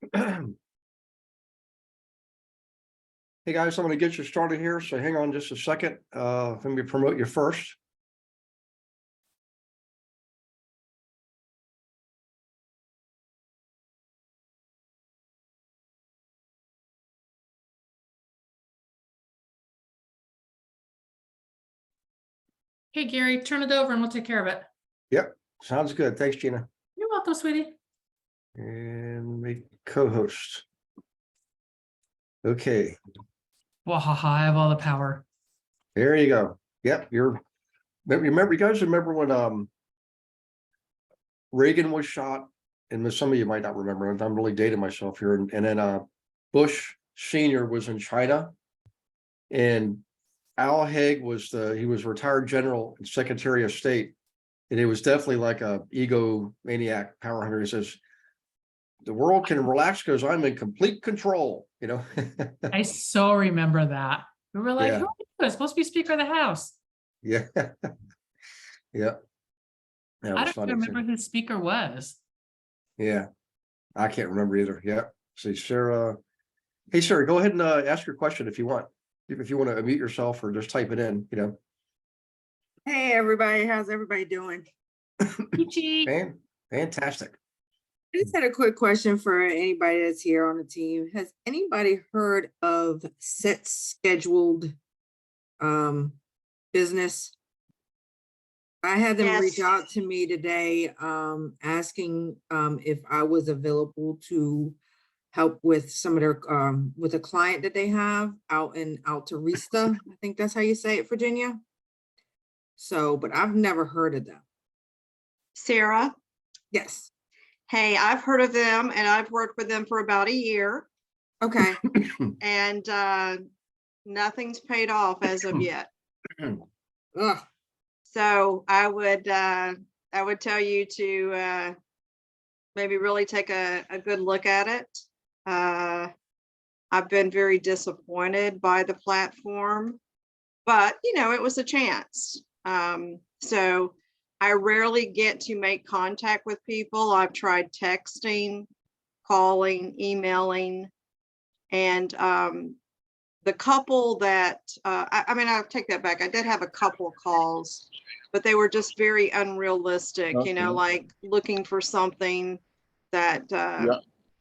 Hey guys, I'm going to get you started here, so hang on just a second. Let me promote you first. Hey, Gary, turn it over and we'll take care of it. Yep, sounds good. Thanks, Gina. You're welcome, sweetie. And make co-host. Okay. Wahaha, I have all the power. There you go. Yep, you guys remember when Reagan was shot, and some of you might not remember, I'm really dating myself here, and then Bush Sr. was in China, and Al Haig he was retired general and Secretary of State, and it was definitely like a egomaniac, power hungry. He says, the world can relax because I'm in complete control, you know. I so remember that. We were like, Yeah. who are you? It's supposed to be Speaker of the House. Yeah. Yeah. That I was don't funny. remember who the speaker was. Yeah. I can't remember either. Yeah. See, Sarah. Hey, Sarah, go ahead and ask your question if you want. If you want to unmute yourself or just type it in, you know. Hey, everybody. How's everybody doing? Peachy. Fantastic. I just had a quick question for anybody that's here on the team. Has anybody heard of set scheduled business? I had them reach out to me today asking if I was available to help with some of their with a client that they have out in Altarista. I think that's how you say it, Virginia. So, but I've never heard of them. Sarah, Yes. hey, I've heard of them and I've worked with them for about a year Okay. and nothing's paid off as of yet. Ugh. So I would tell you to maybe really take a good look at it. I've been very disappointed by the platform, but you know, it was a chance. So I rarely get to make contact with people. I've tried texting, calling, emailing, and the couple that, I mean, I'll take that back. I did have a couple of calls, but they were just very unrealistic, you know, like looking for something that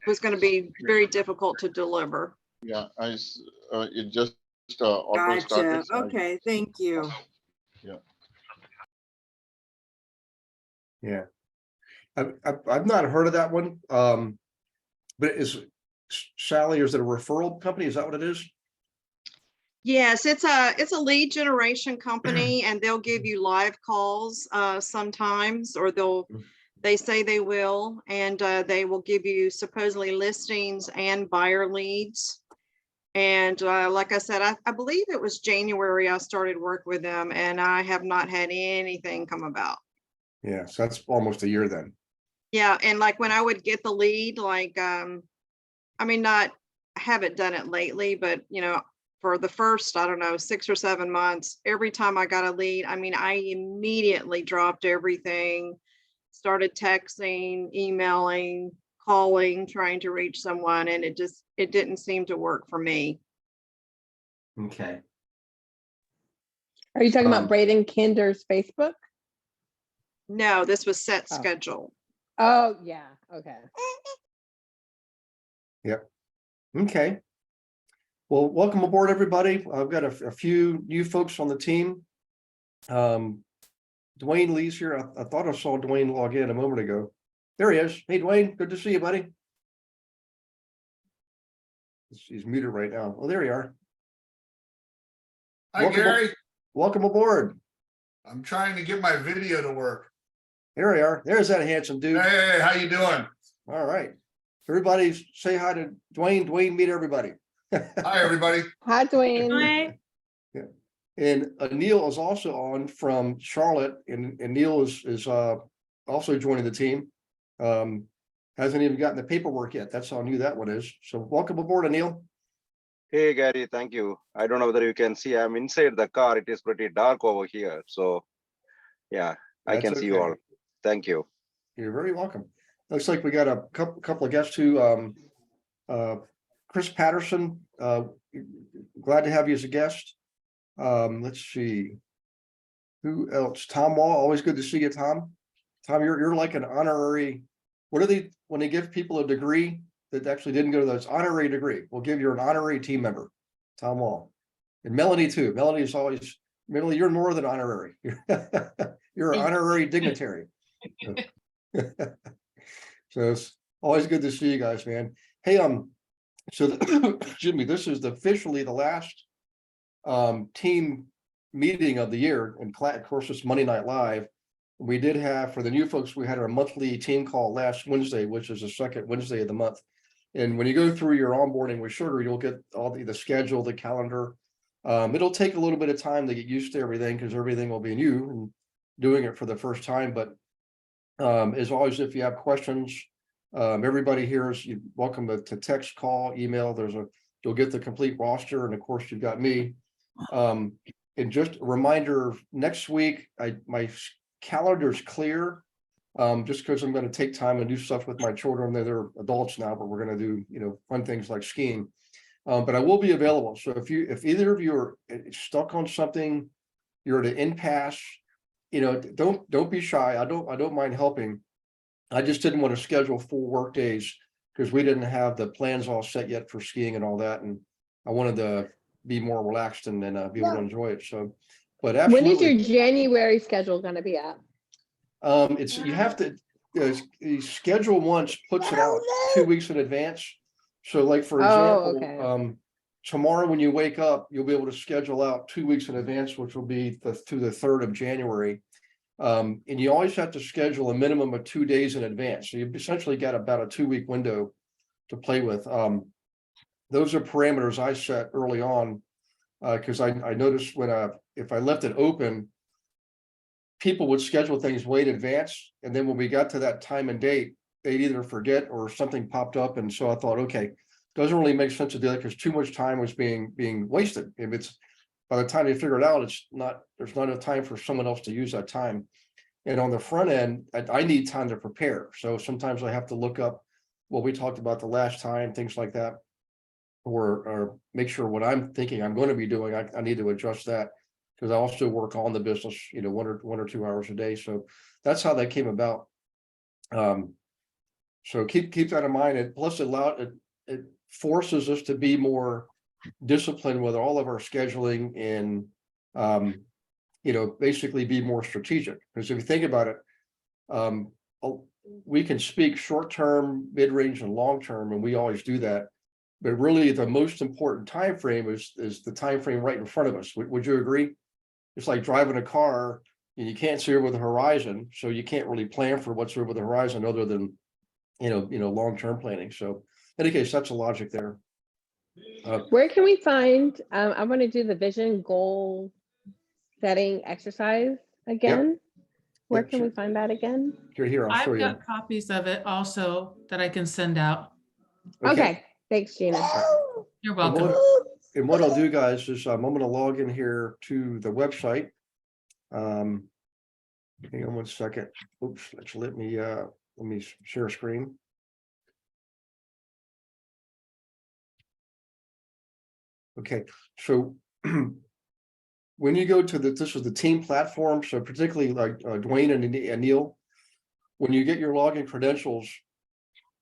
was going to be very difficult to deliver. Yeah, it just auto Gotcha. started. Okay, thank you. Yeah. Yeah. I've not heard of that one. But is Sally, is it a referral company? Is that what it is? Yes, it's a lead generation company, and they'll give you live calls sometimes, or they say they will, and they will give you supposedly listings and buyer leads. And like I said, I believe it was January I started work with them, and I have not had anything come about. Yeah, so that's almost a year then. Yeah, and like when I would get the lead, like I mean, I haven't done it lately, but you know, for the first, I don't know, 6 or 7 months, every time I got a lead, I mean, I immediately dropped everything, started texting, emailing, calling, trying to reach someone, and it didn't seem to work for me. Okay. Are you talking about Braden Kinder's Facebook? No, this was set schedule. Oh, yeah. Okay. Yep. Okay. Well, welcome aboard, everybody. I've got a few new folks on the team. Dwayne Lee's here. I thought I saw Dwayne log in a moment ago. There he is. Hey, Dwayne, good to see you, buddy. He's muted right now. Oh, there you are. Hi, Gary. Welcome aboard. I'm trying to get my video to work. There we are. There's that handsome dude. Hey, how you doing? All right. Everybody say hi to Dwayne. Dwayne, meet everybody. Hi, everybody. Hi, Dwayne. Hi. Yeah. And Neil is also on from Charlotte, and Neil is also joining the team. Hasn't even gotten the paperwork yet. That's how new that one is. So welcome aboard, Neil. Hey, Gary, thank you. I don't know whether you can see, I'm inside the car. It is pretty dark over here. So yeah, I can see you all. Thank you. You're very welcome. Looks like we got a couple of guests who Chris Patterson, glad to have you as a guest. Let's see. Who else? Tom Wall, always good to see you, Tom. Tom, you're like an honorary, what are they, when they give people a degree that actually didn't go to those honorary degree, we'll give you an honorary team member, Tom Wall. And Melanie too. Melanie is always, Melanie, you're more than honorary. You're an honorary dignitary. So it's always good to see you guys, man. Hey, so excuse me, this is officially the last team meeting of the year, and of course it's Monday Night Live. We did have, for the new folks, we had our monthly team call last Wednesday, which is the second Wednesday of the month. And when you go through your onboarding with Sugar, you'll get all the schedule, the calendar. It'll take a little bit of time to get used to everything because everything will be new and doing it for the first time. But as always, if you have questions, everybody here is welcome to text, call, email. You'll get the complete roster, and of course you've got me. And just a reminder, next week my calendar's clear. Just because I'm going to take time and do stuff with my children. They're adults now, but we're going to do fun things like skiing. But I will be available. So if either of you are stuck on something, you're at an impasse, don't be shy. I don't mind helping. I just didn't want to schedule full work days because we didn't have the plans all set yet for skiing and all that, and I wanted to be more relaxed and then be able to enjoy it. So, but When is absolutely. your January schedule gonna be up? It's you have to schedule once, puts it out 2 weeks in advance. So, like for Oh, example, okay. tomorrow when you wake up, you'll be able to schedule out 2 weeks in advance, which will be through the 3rd of January. And you always have to schedule a minimum of 2 days in advance. So you've essentially got about a 2-week window to play with. Those are parameters I set early on because I noticed if I left it open, people would schedule things way in advance. And then when we got to that time and date, they'd either forget or something popped up. And so I thought, okay, doesn't really make sense to do that because too much time was being wasted. If it's by the time you figure it out, there's not enough time for someone else to use that time. And on the front end, I need time to prepare. So sometimes I have to look up what we talked about the last time, things like that, or make sure what I'm thinking I'm going to be doing, I need to adjust that because I also work on the business, 1 or 2 hours a day. So that's how that came about. So keep that in mind. And plus it forces us to be more disciplined with all of our scheduling and basically be more strategic. Because if you think about it, we can speak short-term, mid-range, and long-term, and we always do that. But really, the most important time frame is the time frame right in front of us. Would you agree? It's like driving a car, and you can't see over the horizon, so you can't really plan for what's over the horizon other than long-term planning. So, in any case, that's the logic there. Where can we find, I want to do the vision goal setting exercise again. Where can we find that again? Here, I'll show I've you. got copies of it also that I can send out. Okay, thanks, Gina. You're And welcome. what I'll do, guys, is I'm going to log in here to the website. Hang on 1 second. Oops, let me share a screen. Okay, so when you go to this is the team platform. So particularly like Dwayne and Neil, when you get your login credentials,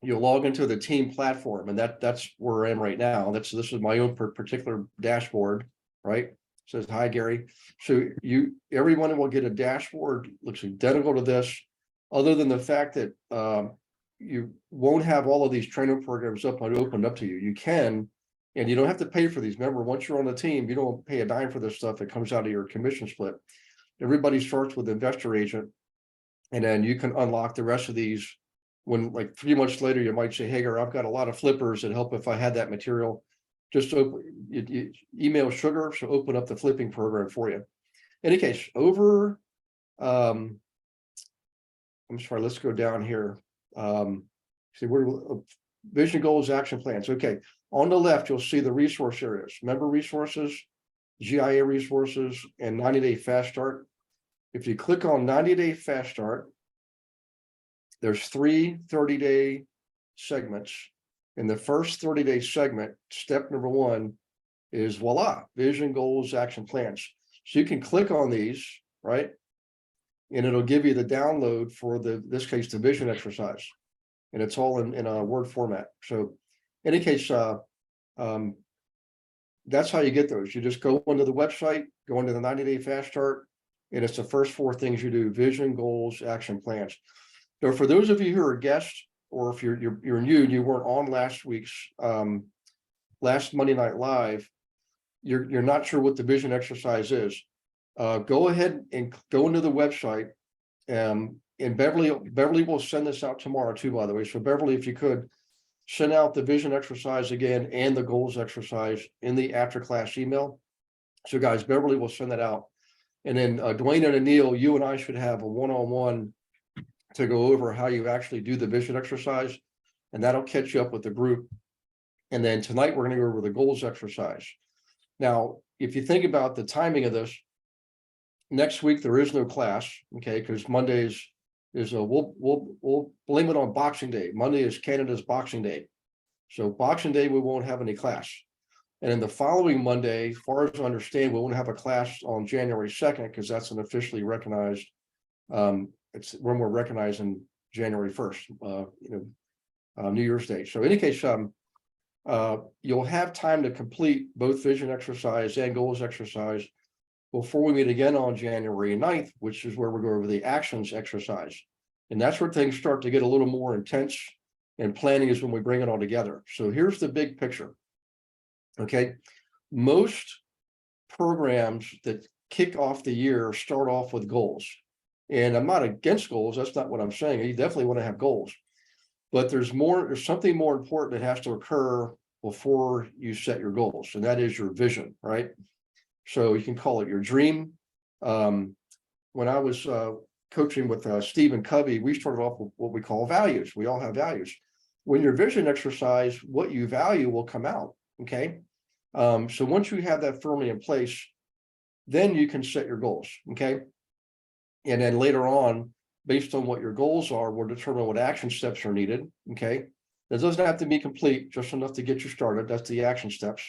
you'll log into the team platform, and that's where I am right now. This is my own particular dashboard, right? It says hi, Gary. So everyone will get a dashboard looks identical to this, other than the fact that you won't have all of these training programs opened up to you. You can, and you don't have to pay for these. Remember, once you're on the team, you don't pay a dime for this stuff. It comes out of your commission split. Everybody starts with Investor Agent, and then you can unlock the rest of these. When like 3 months later, you might say, hey, I've got a lot of flippers that help if I had that material. Just email Sugar, so open up the flipping program for you. In any case, I'm sorry, let's go down here. See where vision goals, action plans. Okay, on the left, you'll see the resource areas, member resources, GIA resources, and 90-day fast start. If you click on 90-day fast start, there's 3 30-day segments, in the first 30-day segment, step number 1 is voila, vision, goals, action plans. So you can click on these, right? And it'll give you the download for this case, the vision exercise. And it's all in a Word format. So in any case, that's how you get those. You just go onto the website, go into the 90-day fast chart, and it's the first 4 things you do: vision, goals, action plans. So for those of you who are guests, or if you're new and you weren't on last week's last Monday Night Live, you're not sure what the vision exercise is. Go ahead and go into the website. And Beverly will send this out tomorrow too, by the way. So Beverly, if you could send out the vision exercise again and the goals exercise in the after class email. So guys, Beverly will send that out. And then Dwayne and Anil, you and I should have a one-on-one to go over how you actually do the vision exercise. And that'll catch you up with the group. And then tonight we're going to go over the goals exercise. Now, if you think about the timing of this, next week there is no class, okay, because Mondays is we'll blame it on Boxing Day. Monday is Canada's Boxing Day. So Boxing Day, we won't have any class. And then the following Monday, as far as I understand, we won't have a class on January 2nd, because that's an officially recognized, it's when we're recognizing January 1st, New Year's Day. So in any case, you'll have time to complete both vision exercise and goals exercise before we meet again on January 9th, which is where we're going over the actions exercise. And that's where things start to get a little more intense, and planning is when we bring it all together. So here's the big picture. Okay. Most programs that kick off the year start off with goals. And I'm not against goals. That's not what I'm saying. You definitely want to have goals. But there's something more important that has to occur before you set your goals. And that is your vision, right? So you can call it your dream. When I was coaching with Stephen Covey, we started off with what we call values. We all have values. When your vision exercise, what you value will come out. Okay. So once you have that firmly in place, then you can set your goals. Okay. And then later on, based on what your goals are, we'll determine what action steps are needed. Okay. That doesn't have to be complete, just enough to get you started. That's the action steps.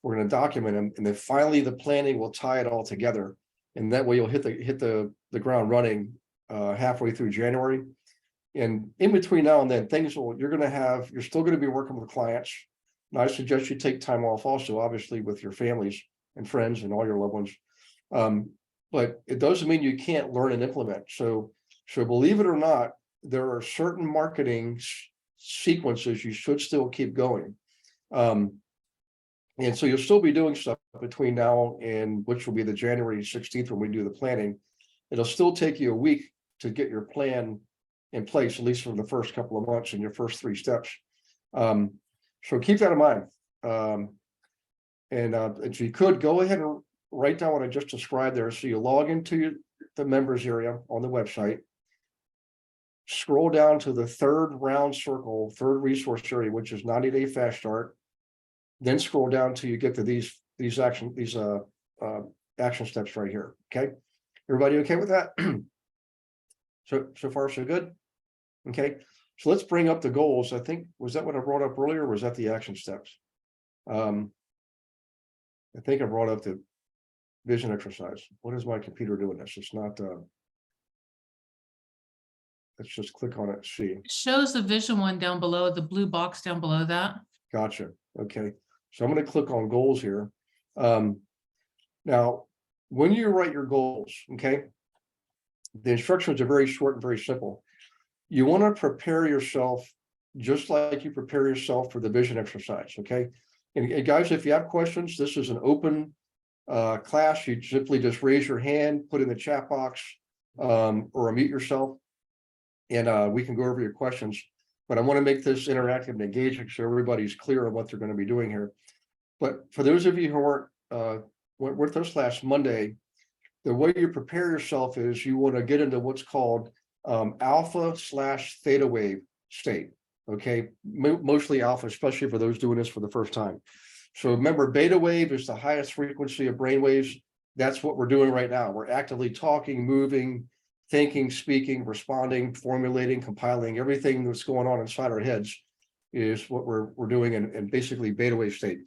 We're going to document them, and then finally the planning will tie it all together. And that way you'll hit the ground running halfway through January. And in between now and then, you're still going to be working with clients. And I suggest you take time off also, obviously, with your families and friends and all your loved ones. But it doesn't mean you can't learn and implement. So believe it or not, there are certain marketing sequences you should still keep going. And so you'll still be doing stuff between now and which will be the January 16th when we do the planning. It'll still take you a week to get your plan in place, at least for the first couple of months in your first 3 steps. So keep that in mind. And if you could go ahead and write down what I just described there. So you log into the members area on the website, scroll down to the 3rd round circle, 3rd resource area, which is 90-day fast start. Then scroll down till you get to these action steps right here. Okay, everybody okay with that? So far so good. Okay, so let's bring up the goals. I think, was that what I brought up earlier, or was that the action steps? I think I brought up the vision exercise. What is my computer doing this? It's not. Let's just click on it. See. It shows the vision one down below, the blue box down below that. Gotcha. Okay. So I'm going to click on goals here. Now, when you write your goals, okay, the instructions are very short and very simple. You want to prepare yourself just like you prepare yourself for the vision exercise. Okay. And guys, if you have questions, this is an open class. You simply just raise your hand, put in the chat box, or unmute yourself, and we can go over your questions. But I want to make this interactive and engaging so everybody's clear on what they're going to be doing here. But for those of you who weren't with us last Monday, the way you prepare yourself is you want to get into what's called alpha/theta wave state. Okay, mostly alpha, especially for those doing this for the first time. So remember, beta wave is the highest frequency of brain waves. That's what we're doing right now. We're actively talking, moving, thinking, speaking, responding, formulating, compiling, everything that's going on inside our heads is what we're doing in basically beta wave state.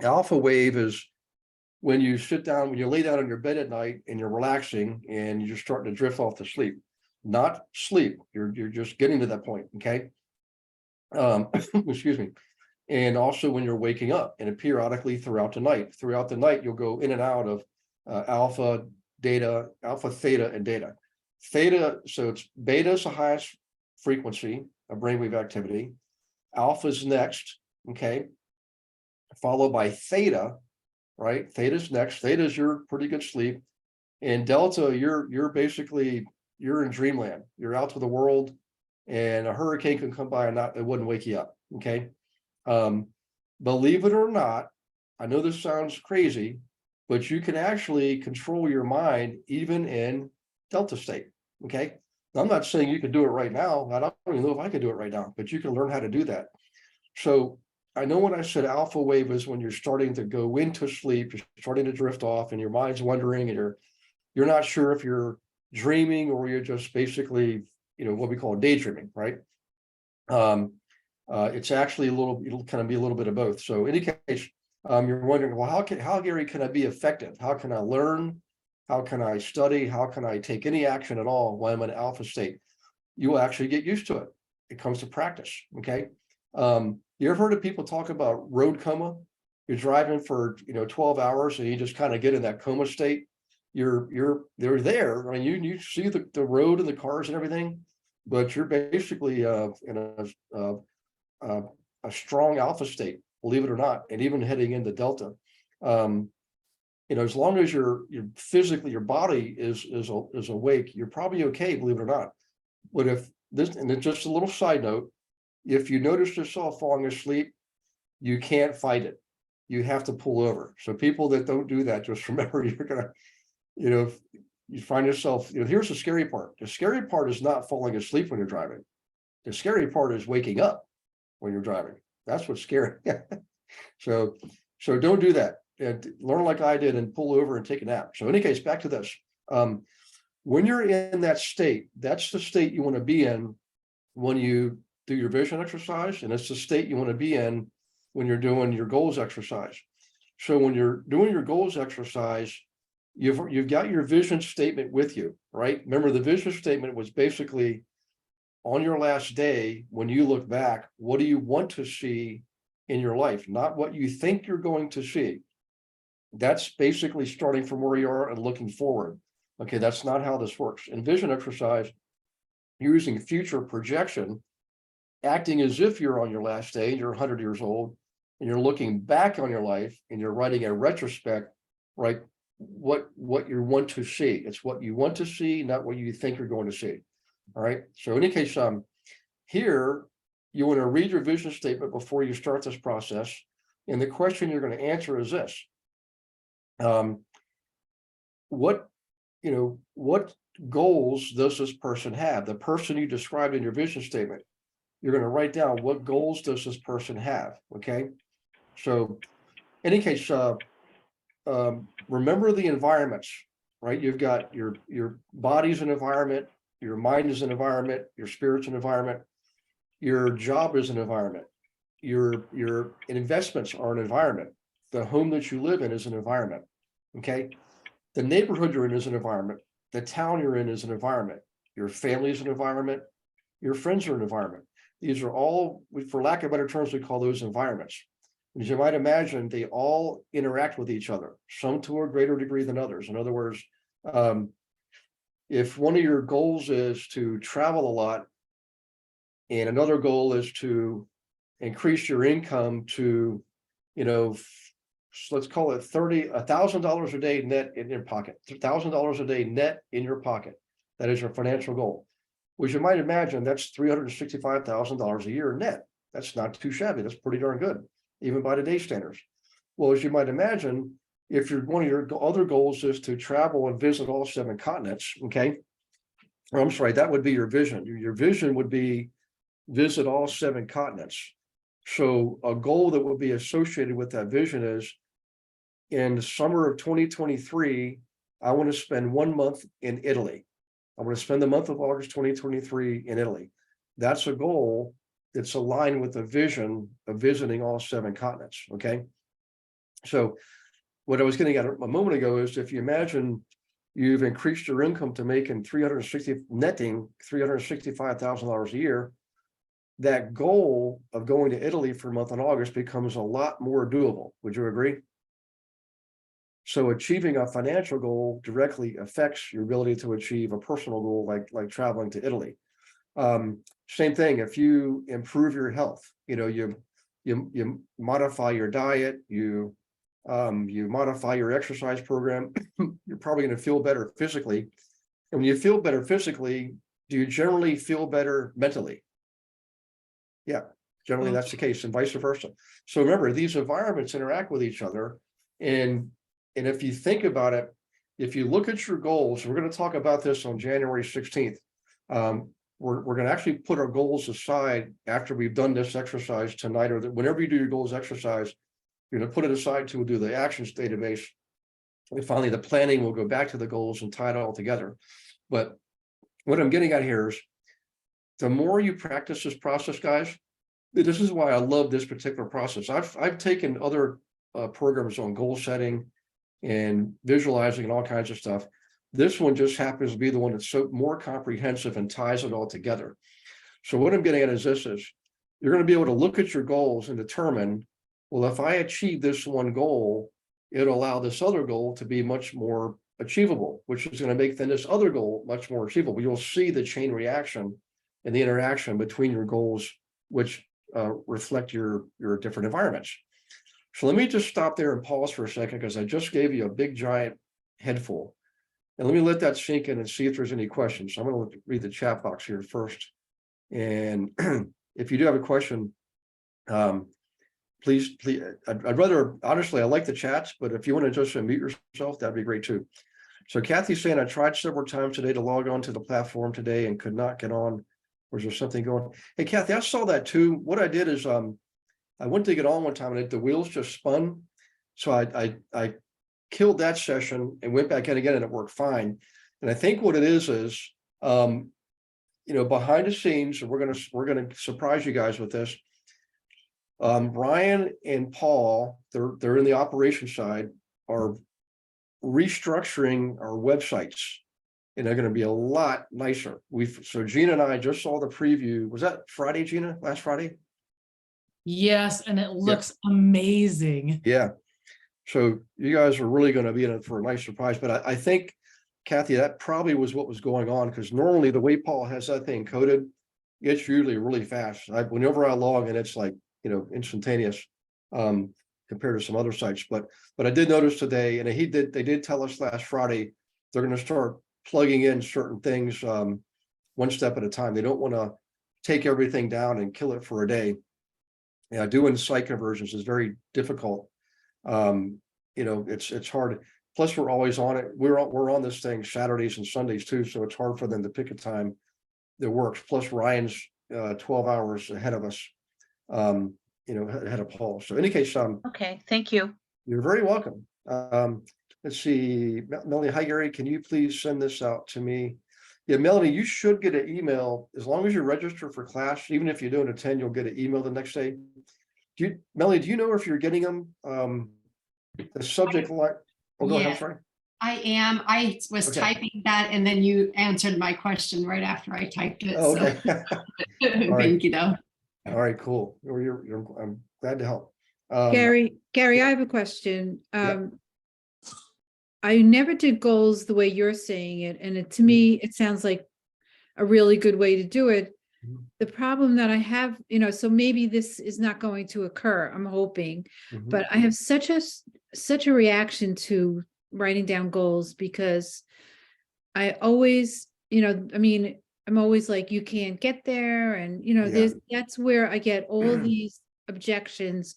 Alpha wave is when you sit down, when you lay down in your bed at night and you're relaxing and you're starting to drift off to sleep, not sleep. You're just getting to that point. Okay. Excuse me. And also when you're waking up, and periodically throughout the night. Throughout the night, you'll go in and out of alpha, theta, and data. Theta, so it's beta is the highest frequency of brainwave activity. Alpha is next, okay, followed by theta, right? Theta's next. Theta is your pretty good sleep, and delta, you're basically you're in dreamland. You're out to the world, and a hurricane can come by and it wouldn't wake you up. Okay. Believe it or not, I know this sounds crazy, but you can actually control your mind even in delta state. Okay. Now, I'm not saying you can do it right now. I don't even know if I can do it right now, but you can learn how to do that. So I know when I said alpha wave is when you're starting to go into sleep, you're starting to drift off and your mind's wandering and you're not sure if you're dreaming or you're just basically, what we call daydreaming, right? It's actually it'll kind of be a little bit of both. So in any case, you're wondering, well, how Gary can I be effective? How can I learn? How can I study? How can I take any action at all when I'm in alpha state? You will actually get used to it. It comes to practice. Okay. You ever heard of people talk about road coma? You're driving for 12 hours and you just kind of get in that coma state. They're there. I mean, you see the road and the cars and everything, but you're basically in a strong alpha state, believe it or not, and even heading into delta. As long as you're physically, your body is awake, you're probably okay, believe it or not. But if this, and then just a little side note, if you notice yourself falling asleep, you can't fight it. You have to pull over. So people that don't do that, just remember you're gonna, if you find yourself, here's the scary part. The scary part is not falling asleep when you're driving. The scary part is waking up when you're driving. That's what's scary. So don't do that. And learn like I did and pull over and take a nap. So in any case, back to this. When you're in that state, that's the state you want to be in when you do your vision exercise, and it's the state you want to be in when you're doing your goals exercise. So when you're doing your goals exercise, you've got your vision statement with you, right? Remember, the vision statement was basically on your last day, when you look back, what do you want to see in your life? Not what you think you're going to see. That's basically starting from where you are and looking forward. Okay, that's not how this works. In vision exercise, you're using future projection, acting as if you're on your last day, you're 100 years old, and you're looking back on your life and you're writing a retrospect, right? What you want to see. It's what you want to see, not what you think you're going to see. All right. So in any case, here you want to read your vision statement before you start this process. And the question you're going to answer is this. What goals does this person have? The person you described in your vision statement, you're going to write down what goals does this person have. Okay. So in any case, remember the environments, right? You've got your body's an environment, your mind is an environment, your spirit's an environment, your job is an environment, your investments are an environment, the home that you live in is an environment. Okay. The neighborhood you're in is an environment. The town you're in is an environment. Your family is an environment. Your friends are an environment. These are all, for lack of better terms, we call those environments. As you might imagine, they all interact with each other, some to a greater degree than others. In other words, if one of your goals is to travel a lot, and another goal is to increase your income to, let's call it $1,000 a day net in your pocket, $1,000 a day net in your pocket. That is your financial goal. Which you might imagine, that's $365,000 a year net. That's not too shabby. That's pretty darn good, even by today's standards. Well, as you might imagine, if one of your other goals is to travel and visit all 7 continents, okay? Or I'm sorry, that would be your vision. Your vision would be visit all 7 continents. So a goal that would be associated with that vision is, in the summer of 2023, I want to spend 1 month in Italy. I want to spend the month of August 2023 in Italy. That's a goal it's aligned with the vision of visiting all 7 continents. Okay. So what I was getting at a moment ago is if you imagine you've increased your income to making netting $365,000 a year, that goal of going to Italy for a month in August becomes a lot more doable. Would you agree? So achieving a financial goal directly affects your ability to achieve a personal goal like traveling to Italy. Same thing, if you improve your health, you modify your diet, you modify your exercise program, you're probably going to feel better physically. And when you feel better physically, do you generally feel better mentally? Yeah, generally that's the case, and vice versa. So remember, these environments interact with each other. And if you think about it, if you look at your goals, we're going to talk about this on January 16th. We're going to actually put our goals aside after we've done this exercise tonight, or whenever you do your goals exercise, you're going to put it aside to do the actions database. And finally, the planning will go back to the goals and tie it all together. But what I'm getting at here is the more you practice this process, guys, this is why I love this particular process. I've taken other programs on goal setting and visualizing and all kinds of stuff. This one just happens to be the one that's so more comprehensive and ties it all together. So what I'm getting at is you're going to be able to look at your goals and determine, well, if I achieve this one goal, it'll allow this other goal to be much more achievable, which is going to make then this other goal much more achievable. You'll see the chain reaction and the interaction between your goals, which reflect your different environments. So let me just stop there and pause for a second, because I just gave you a big giant head full. And let me let that sink in and see if there's any questions. So I'm going to read the chat box here first. And if you do have a question, please, I'd rather, honestly, I like the chats, but if you want to just unmute yourself, that'd be great too. So Kathy's saying, I tried several times today to log on to the platform today and could not get on. Was there something going? Hey, Kathy, I saw that too. What I did is I went to get on one time and the wheels just spun. So I killed that session and went back in again, and it worked fine. And I think what it is behind the scenes, and we're gonna surprise you guys with this. Brian and Paul, they're in the operations side, are restructuring our websites, and they're going to be a lot nicer. So Gina and I just saw the preview. Was that Friday, Gina? Last Friday? Yes, and it looks amazing. Yeah. So you guys are really going to be in it for a nice surprise. But I think, Kathy, that probably was what was going on, because normally the way Paul has that thing coded, it's usually really fast. Whenever I log in, it's like, instantaneous compared to some other sites. But I did notice today, and they did tell us last Friday, they're going to start plugging in certain things one step at a time. They don't want to take everything down and kill it for a day. Yeah, doing site conversions is very difficult. It's hard. Plus, we're always on it. We're on this thing Saturdays and Sundays too, so it's hard for them to pick a time that works. Plus, Ryan's 12 hours ahead of us, ahead of Paul. So, in any case, okay, thank you. You're very welcome. Let's see, Melanie. Hi, Gary. Can you please send this out to me? Yeah, Melanie, you should get an email as long as you register for class. Even if you don't attend, you'll get an email the next day. Melanie, do you know if you're getting them? The subject line. Oh, go ahead. I'm sorry. I am. I was typing that, and then you answered my question right after I typed it. Oh, okay. So. Thank you, though. All right, cool. I'm glad to help. Gary, I have a question. Yeah. I never did goals the way you're saying it, and to me, it sounds like a really good way to do it. The problem that I have, so maybe this is not going to occur, I'm hoping, but I have such a reaction to writing down goals, because I always, I'm always like, you can't get there. And, that's where I get all these objections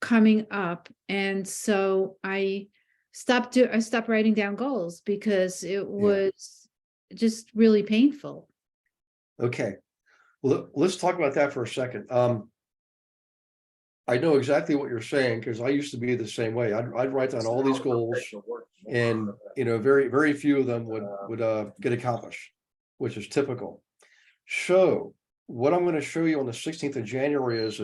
coming up. And so I stopped writing down goals because it was just really painful. Okay. Well, let's talk about that for a second. I know exactly what you're saying, because I used to be the same way. I'd write down all these goals, and very, very few of them would get accomplished, which is typical. So what I'm going to show you on the 16th of January is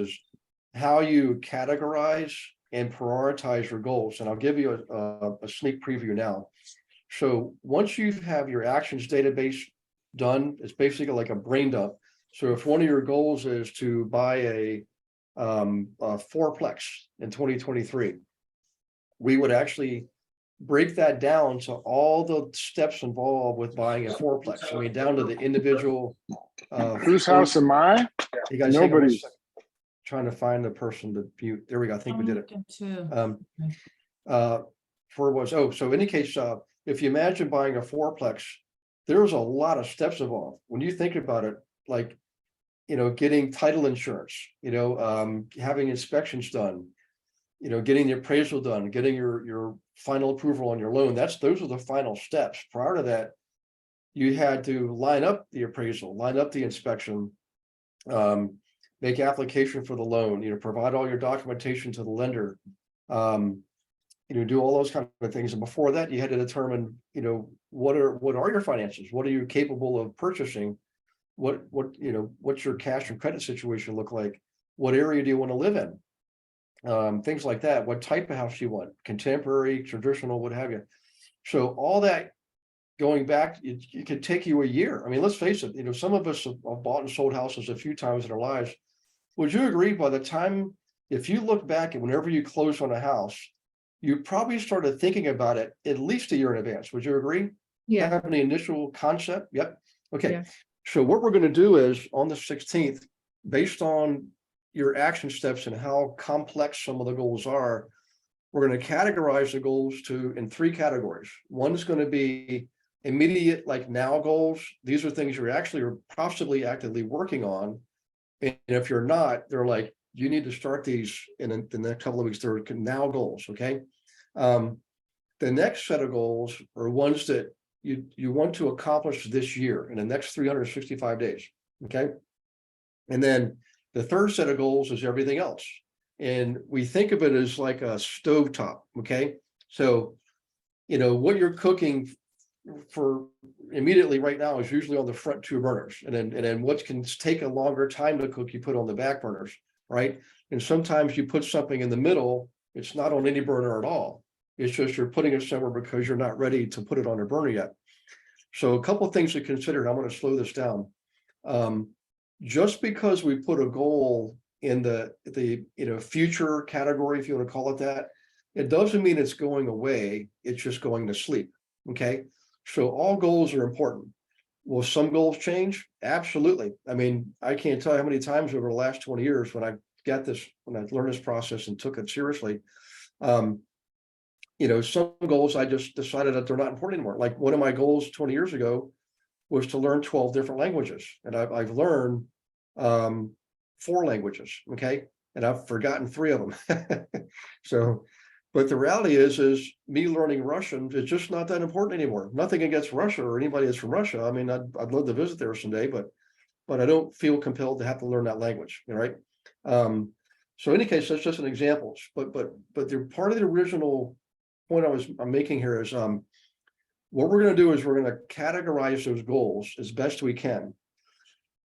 how you categorize and prioritize your goals. And I'll give you a sneak preview now. So once you have your actions database done, it's basically like a brain dump. So if one of your goals is to buy a fourplex in 2023, we would actually break that down to all the steps involved with buying a fourplex. I mean, down to the individual. Whose house am I? You guys, hang on one Nobody's. second. Trying to find the person to mute. There we go. I think we did it. Too. So in any case, if you imagine buying a fourplex, there's a lot of steps involved. When you think about it, like, getting title insurance, having inspections done, getting the appraisal done, getting your final approval on your loan. Those are the final steps. Prior to that, you had to line up the appraisal, line up the inspection, make application for the loan, provide all your documentation to the lender, do all those kind of things. And before that, you had to determine, what are your finances? What are you capable of purchasing? What's your cash and credit situation look like? What area do you want to live in? Things like that. What type of house you want? Contemporary, traditional, what have you? So all that going back, it could take you a year. I mean, let's face it, some of us have bought and sold houses a few times in our lives. Would you agree by the time, if you look back at whenever you closed on a house, you probably started thinking about it at least a year in advance? Would you agree? Yeah. Having the initial concept? Yep. Okay. Yeah. So what we're going to do is on the 16th, based on your action steps and how complex some of the goals are, we're going to categorize the goals in 3 categories. One is going to be immediate, like now goals. These are things you're actually or possibly actively working on. And if you're not, they're like, you need to start these in the next couple of weeks. They're now goals. Okay. The next set of goals are ones that you want to accomplish this year in the next 365 days. Okay. And then the third set of goals is everything else. And we think of it as like a stovetop. Okay. So, what you're cooking for immediately right now is usually on the front 2 burners. And then what can take a longer time to cook, you put on the back burners, right? And sometimes you put something in the middle, it's not on any burner at all. It's just you're putting it somewhere because you're not ready to put it on a burner yet. So a couple of things to consider. I'm going to slow this down. Just because we put a goal in the future category, if you want to call it that, it doesn't mean it's going away. It's just going to sleep. Okay. So all goals are important. Will some goals change? Absolutely. I mean, I can't tell you how many times over the last 20 years when I learned this process and took it seriously, some goals I just decided that they're not important anymore. Like one of my goals 20 years ago was to learn 12 different languages. And I've learned 4 languages. Okay. And I've forgotten 3 of them. So, but the reality is me learning Russian is just not that important anymore. Nothing against Russia or anybody that's from Russia. I mean, I'd love to visit there someday, but I don't feel compelled to have to learn that language. Right. So in any case, that's just an example. But the part of the original point I'm making here is what we're going to do is we're going to categorize those goals as best we can.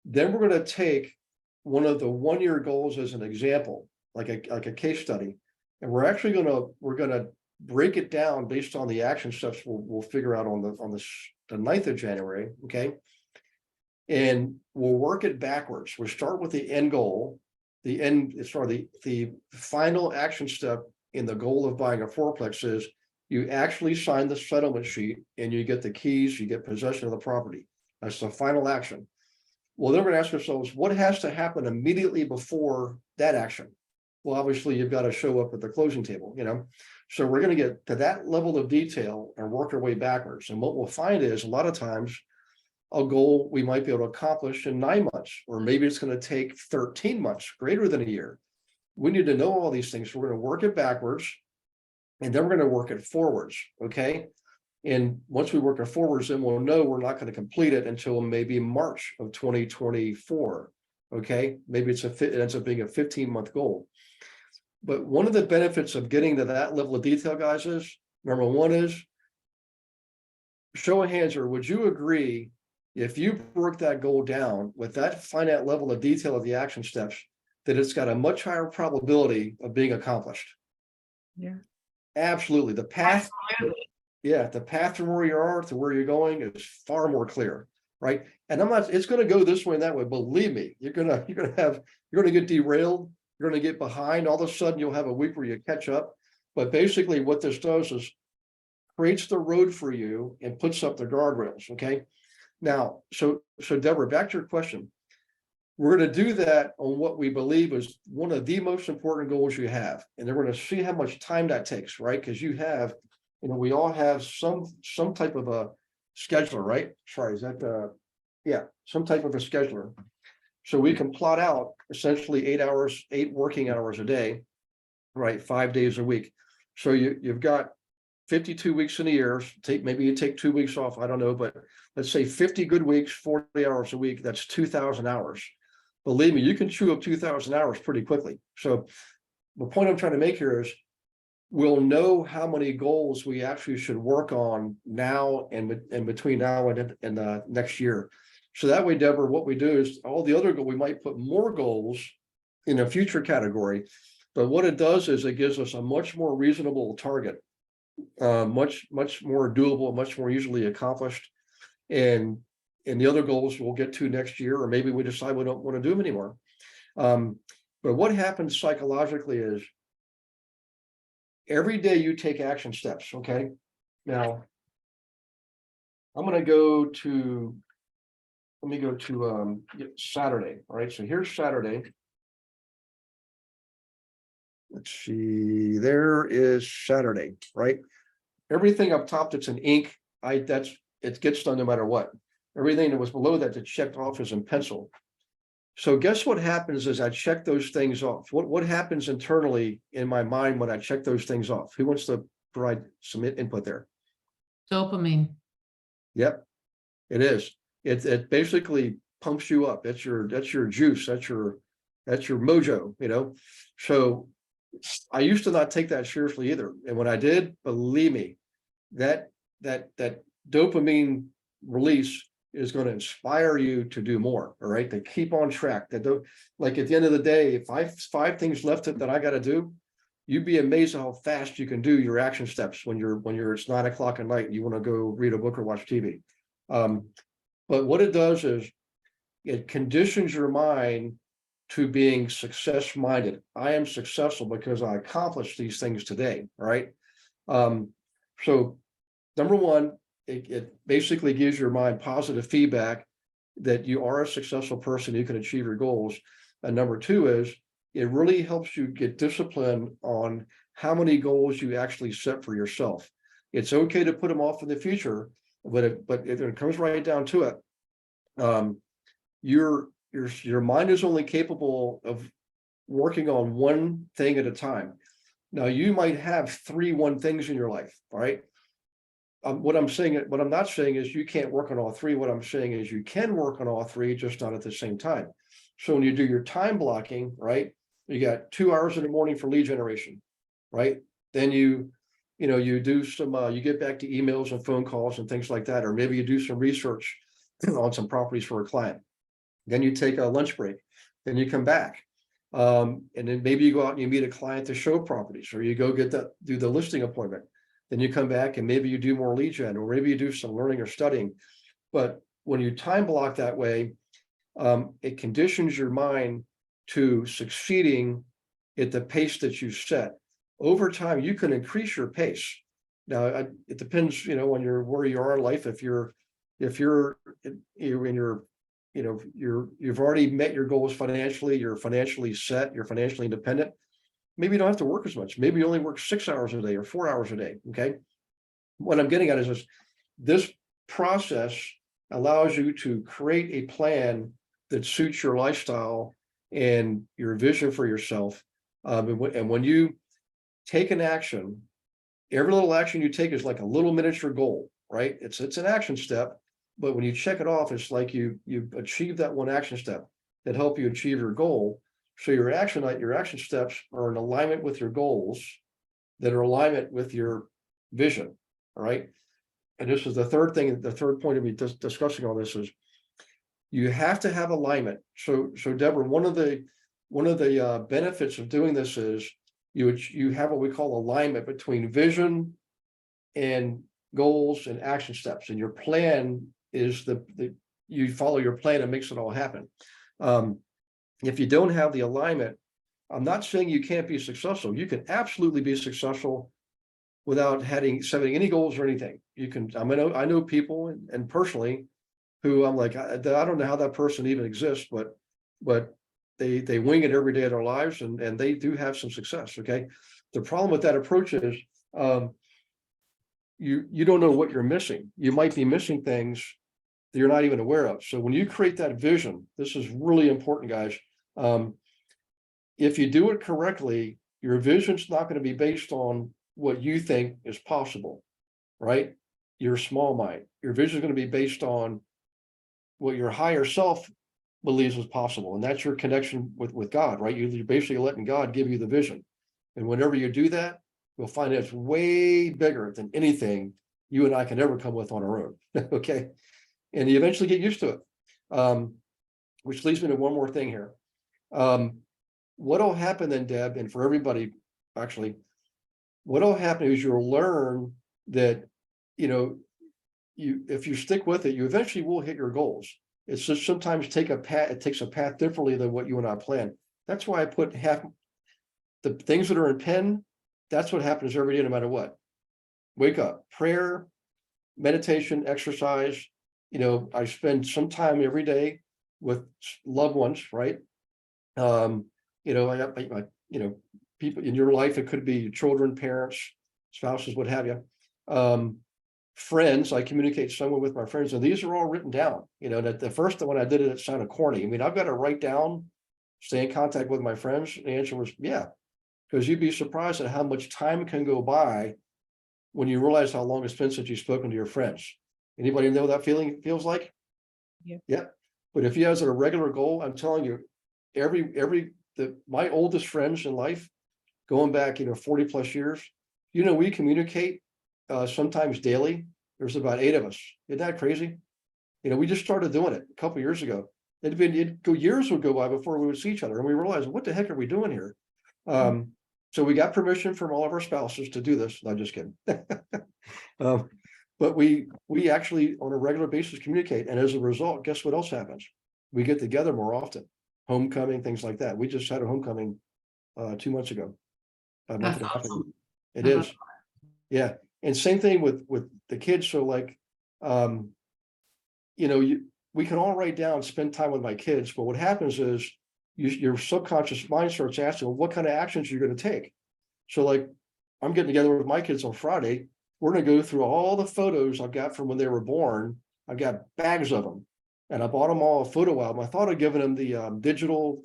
Then we're going to take one of the 1-year goals as an example, like a case study, and we're actually going to break it down based on the action steps we'll figure out on the 9th of January. Okay, and we'll work it backwards. We'll start with the end goal. The final action step in the goal of buying a fourplex is you actually sign the settlement sheet and you get the keys, you get possession of the property. That's the final action. Well, then we're going to ask ourselves, what has to happen immediately before that action? Well, obviously you've got to show up at the closing table, So we're going to get to that level of detail and work our way backwards. And what we'll find is a lot of times a goal we might be able to accomplish in 9 months, or maybe it's going to take 13 months, greater than a year. We need to know all these things. So we're going to work it backwards, and then we're going to work it forwards. Okay. And once we work it forwards, then we'll know we're not going to complete it until maybe March of 2024. Okay. Maybe it ends up being a 15-month goal. But one of the benefits of getting to that level of detail, guys, is number one is show of hands, or would you agree if you break that goal down with that finite level of detail of the action steps, that it's got a much higher probability of being accomplished. Yeah. Absolutely. The path, Absolutely. yeah, the path from where you are to where you're going is far more clear, right? And I'm not, it's going to go this way and that way. Believe me, you're going to get derailed. You're going to get behind. All of a sudden you'll have a week where you catch up. But basically what this does is creates the road for you and puts up the guardrails. Okay. Now, so Deborah, back to your question. We're going to do that on what we believe is one of the most important goals you have. And they're going to see how much time that takes, right? Because you have, we all have some type of a scheduler, right? Sorry, is that yeah, some type of a scheduler. So we can plot out essentially 8 working hours a day, right? 5 days a week. So you've got 52 weeks in a year. Maybe you take 2 weeks off. I don't know, but let's say 50 good weeks, 40 hours a week. That's 2,000 hours. Believe me, you can chew up 2,000 hours pretty quickly. So the point I'm trying to make here is we'll know how many goals we actually should work on now and between now and next year. So that way, Deborah, what we do is all the other goals, we might put more goals in a future category, but what it does is it gives us a much more reasonable target, much more doable, much more easily accomplished. And the other goals we'll get to next year, or maybe we decide we don't want to do them anymore. But what happens psychologically is every day you take action steps. Okay. Now I'm going to go to, let me go to Saturday. All right. So here's Saturday. Let's see, there is Saturday, right? Everything up top that's in ink, it gets done no matter what. Everything that was below that checked off is in pencil. So guess what happens is I check those things off. What happens internally in my mind when I check those things off? Who wants to provide some input there? Dopamine. Yep, it is. It basically pumps you up. That's your juice. That's your mojo. So I used to not take that seriously either. And when I did, believe me, that dopamine release is going to inspire you to do more. All right, to keep on track. Like at the end of the day, if I have 5 things left that I got to do, you'd be amazed how fast you can do your action steps when it's 9 o'clock at night and you want to go read a book or watch TV. But what it does is it conditions your mind to being success minded. I am successful because I accomplished these things today. Right. So number one, it basically gives your mind positive feedback that you are a successful person, you can achieve your goals. And number two is it really helps you get discipline on how many goals you actually set for yourself. It's okay to put them off in the future, but if it comes right down to it, your mind is only capable of working on one thing at a time. Now you might have 3 one things in your life, right? What I'm not saying is you can't work on all 3. What I'm saying is you can work on all 3, just not at the same time. So when you do your time blocking, right, you got 2 hours in the morning for lead generation, right? Then you do some, you get back to emails and phone calls and things like that, or maybe you do some research on some properties for a client. Then you take a lunch break, then you come back. And then maybe you go out and you meet a client to show properties, or you go do the listing appointment. Then you come back and maybe you do more lead gen, or maybe you do some learning or studying. But when you time block that way, it conditions your mind to succeeding at the pace that you set. Over time, you can increase your pace. Now, it depends, on where you are in life. If you're in your, you've already met your goals financially, you're financially set, you're financially independent. Maybe you don't have to work as much. Maybe you only work 6 hours a day or 4 hours a day. Okay. What I'm getting at is this process allows you to create a plan that suits your lifestyle and your vision for yourself. And when you take an action, every little action you take is like a little miniature goal, right? It's an action step, but when you check it off, it's like you achieve that one action step that help you achieve your goal. So your action steps are in alignment with your goals that are alignment with your vision. All right. And this is the third thing, the third point of me discussing all this is You have to have alignment. So Deborah, one of the benefits of doing this is you have what we call alignment between vision and goals and action steps. And your plan is you follow your plan and makes it all happen. If you don't have the alignment, I'm not saying you can't be successful. You can absolutely be successful without setting any goals or anything. You can, I know people and personally who I'm like, I don't know how that person even exists, but they wing it every day of their lives and they do have some success. Okay. The problem with that approach is you don't know what you're missing. You might be missing things that you're not even aware of. So when you create that vision, this is really important, guys. If you do it correctly, your vision's not going to be based on what you think is possible, right? Your small mind. Your vision is going to be based on what your higher self believes is possible. And that's your connection with God, right? You're basically letting God give you the vision. And whenever you do that, you'll find it's way bigger than anything you and I can ever come with on our own. Okay. And you eventually get used to it. Which leads me to one more thing here. What'll happen then, Deb, and for everybody, actually, what'll happen is you'll learn that, if you stick with it, you eventually will hit your goals. It's just sometimes it takes a path differently than what you and I plan. That's why I put half the things that are in pen. That's what happens every day, no matter what. Wake up, prayer, meditation, exercise. I spend some time every day with loved ones, right? I got people in your life. It could be children, parents, spouses, what have you. Friends, I communicate somewhat with my friends, and these are all written down. That the first when I did it sounded corny. I mean, I've got to write down, stay in contact with my friends. The answer was yeah, because you'd be surprised at how much time can go by when you realize how long it's been since you've spoken to your friends. Anybody know what that feeling feels like? Yeah. But if you have a regular goal, I'm telling you, my oldest friends in life, going back 40 plus years, we communicate sometimes daily. There's about 8 of us. Isn't that crazy? We just started doing it a couple of years ago. Years would go by before we would see each other, and we realized, what the heck are we doing here? So we got permission from all of our spouses to do this. No, just kidding. But we actually on a regular basis communicate, and as a result, guess what else happens? We get together more often. Homecoming, things like that. We just had a homecoming 2 months ago. That's awesome. It is. Yeah. And same thing with the kids. So like, we can all write down, spend time with my kids, but what happens is your subconscious mind starts asking, well, what kind of actions you're going to take. So like, I'm getting together with my kids on Friday. We're going to go through all the photos I've got from when they were born. I've got bags of them, and I bought them all a photo album. I thought of giving them the digital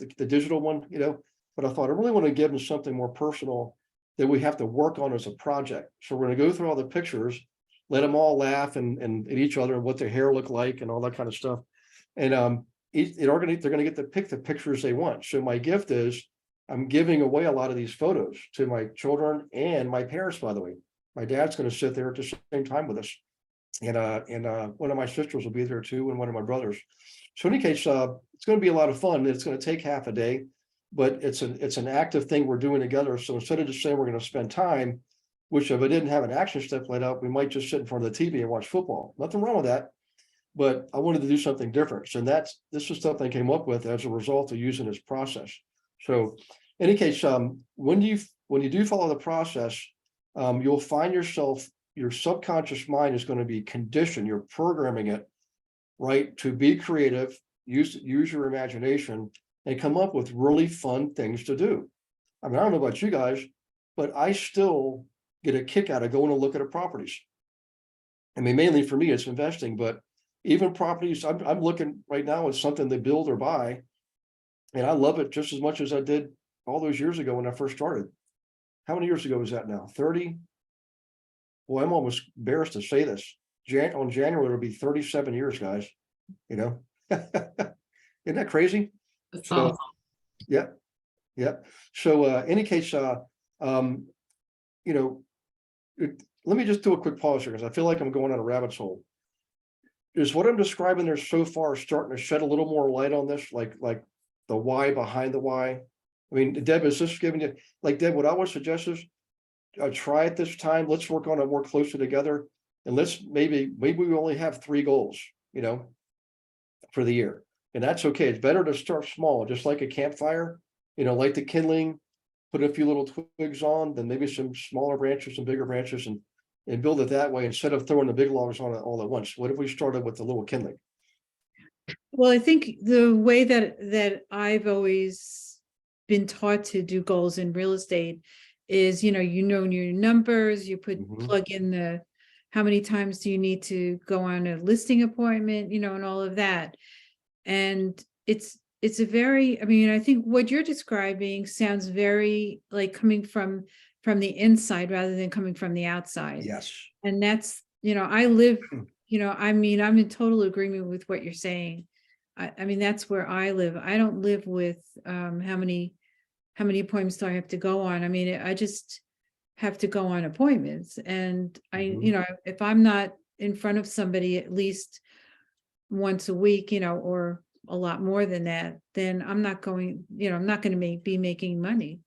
one, but I thought I really want to give them something more personal that we have to work on as a project. So we're going to go through all the pictures, let them all laugh and at each other and what their hair looked like and all that kind of stuff. And they're going to get to pick the pictures they want. So my gift is I'm giving away a lot of these photos to my children and my parents, by the way. My dad's going to sit there at the same time with us. And one of my sisters will be there too, and one of my brothers. So in any case, it's going to be a lot of fun. It's going to take half a day, but it's an active thing we're doing together. So instead of just saying we're going to spend time, which if I didn't have an action step laid out, we might just sit in front of the TV and watch football. Nothing wrong with that, but I wanted to do something different. So this is something I came up with as a result of using this process. So in any case, when you do follow the process, you'll find yourself, your subconscious mind is going to be conditioned. You're programming it, right, to be creative, use your imagination, and come up with really fun things to do. I mean, I don't know about you guys, but I still get a kick out of going to look at properties. I mean, mainly for me, it's investing, but even properties, I'm looking right now at something to build or buy, and I love it just as much as I did all those years ago when I first started. How many years ago was that now? 30? Well, I'm almost embarrassed to say this. On January, it'll be 37 years, guys. Isn't that crazy? That's So, awesome. yeah. So, any case, let me just do a quick pause here because I feel like I'm going on a rabbit's hole. is what I'm describing there so far starting to shed a little more light on this, like the why behind the why? I mean, Deb, is this giving you, like, Deb, what I would suggest is try it this time. Let's work on it more closely together. And let's maybe we only have 3 goals, you know, for the year. And that's okay. It's better to start small, just like a campfire, you know, light the kindling, put a few little twigs on, then maybe some smaller branches, some bigger branches, and build it that way instead of throwing the big logs on it all at once. What if we started with the little kindling? Well, I think the way that I've always been taught to do goals in real estate is, you know your numbers, you plug in the how many times do you need to go on a listing appointment, you know, and all of that. And it's a very, I mean, I think what you're describing sounds very like coming from the inside rather than coming from the outside. Yes. And that's, you know, I live, you know, I mean, I'm in total agreement with what you're saying. I mean, that's where I live. I don't live with how many appointments do I have to go on? I mean, I just have to go on appointments. And you know, if I'm not in front of somebody at least once a week, you know, or a lot more than that, then I'm not going, you know, I'm not going to be making money.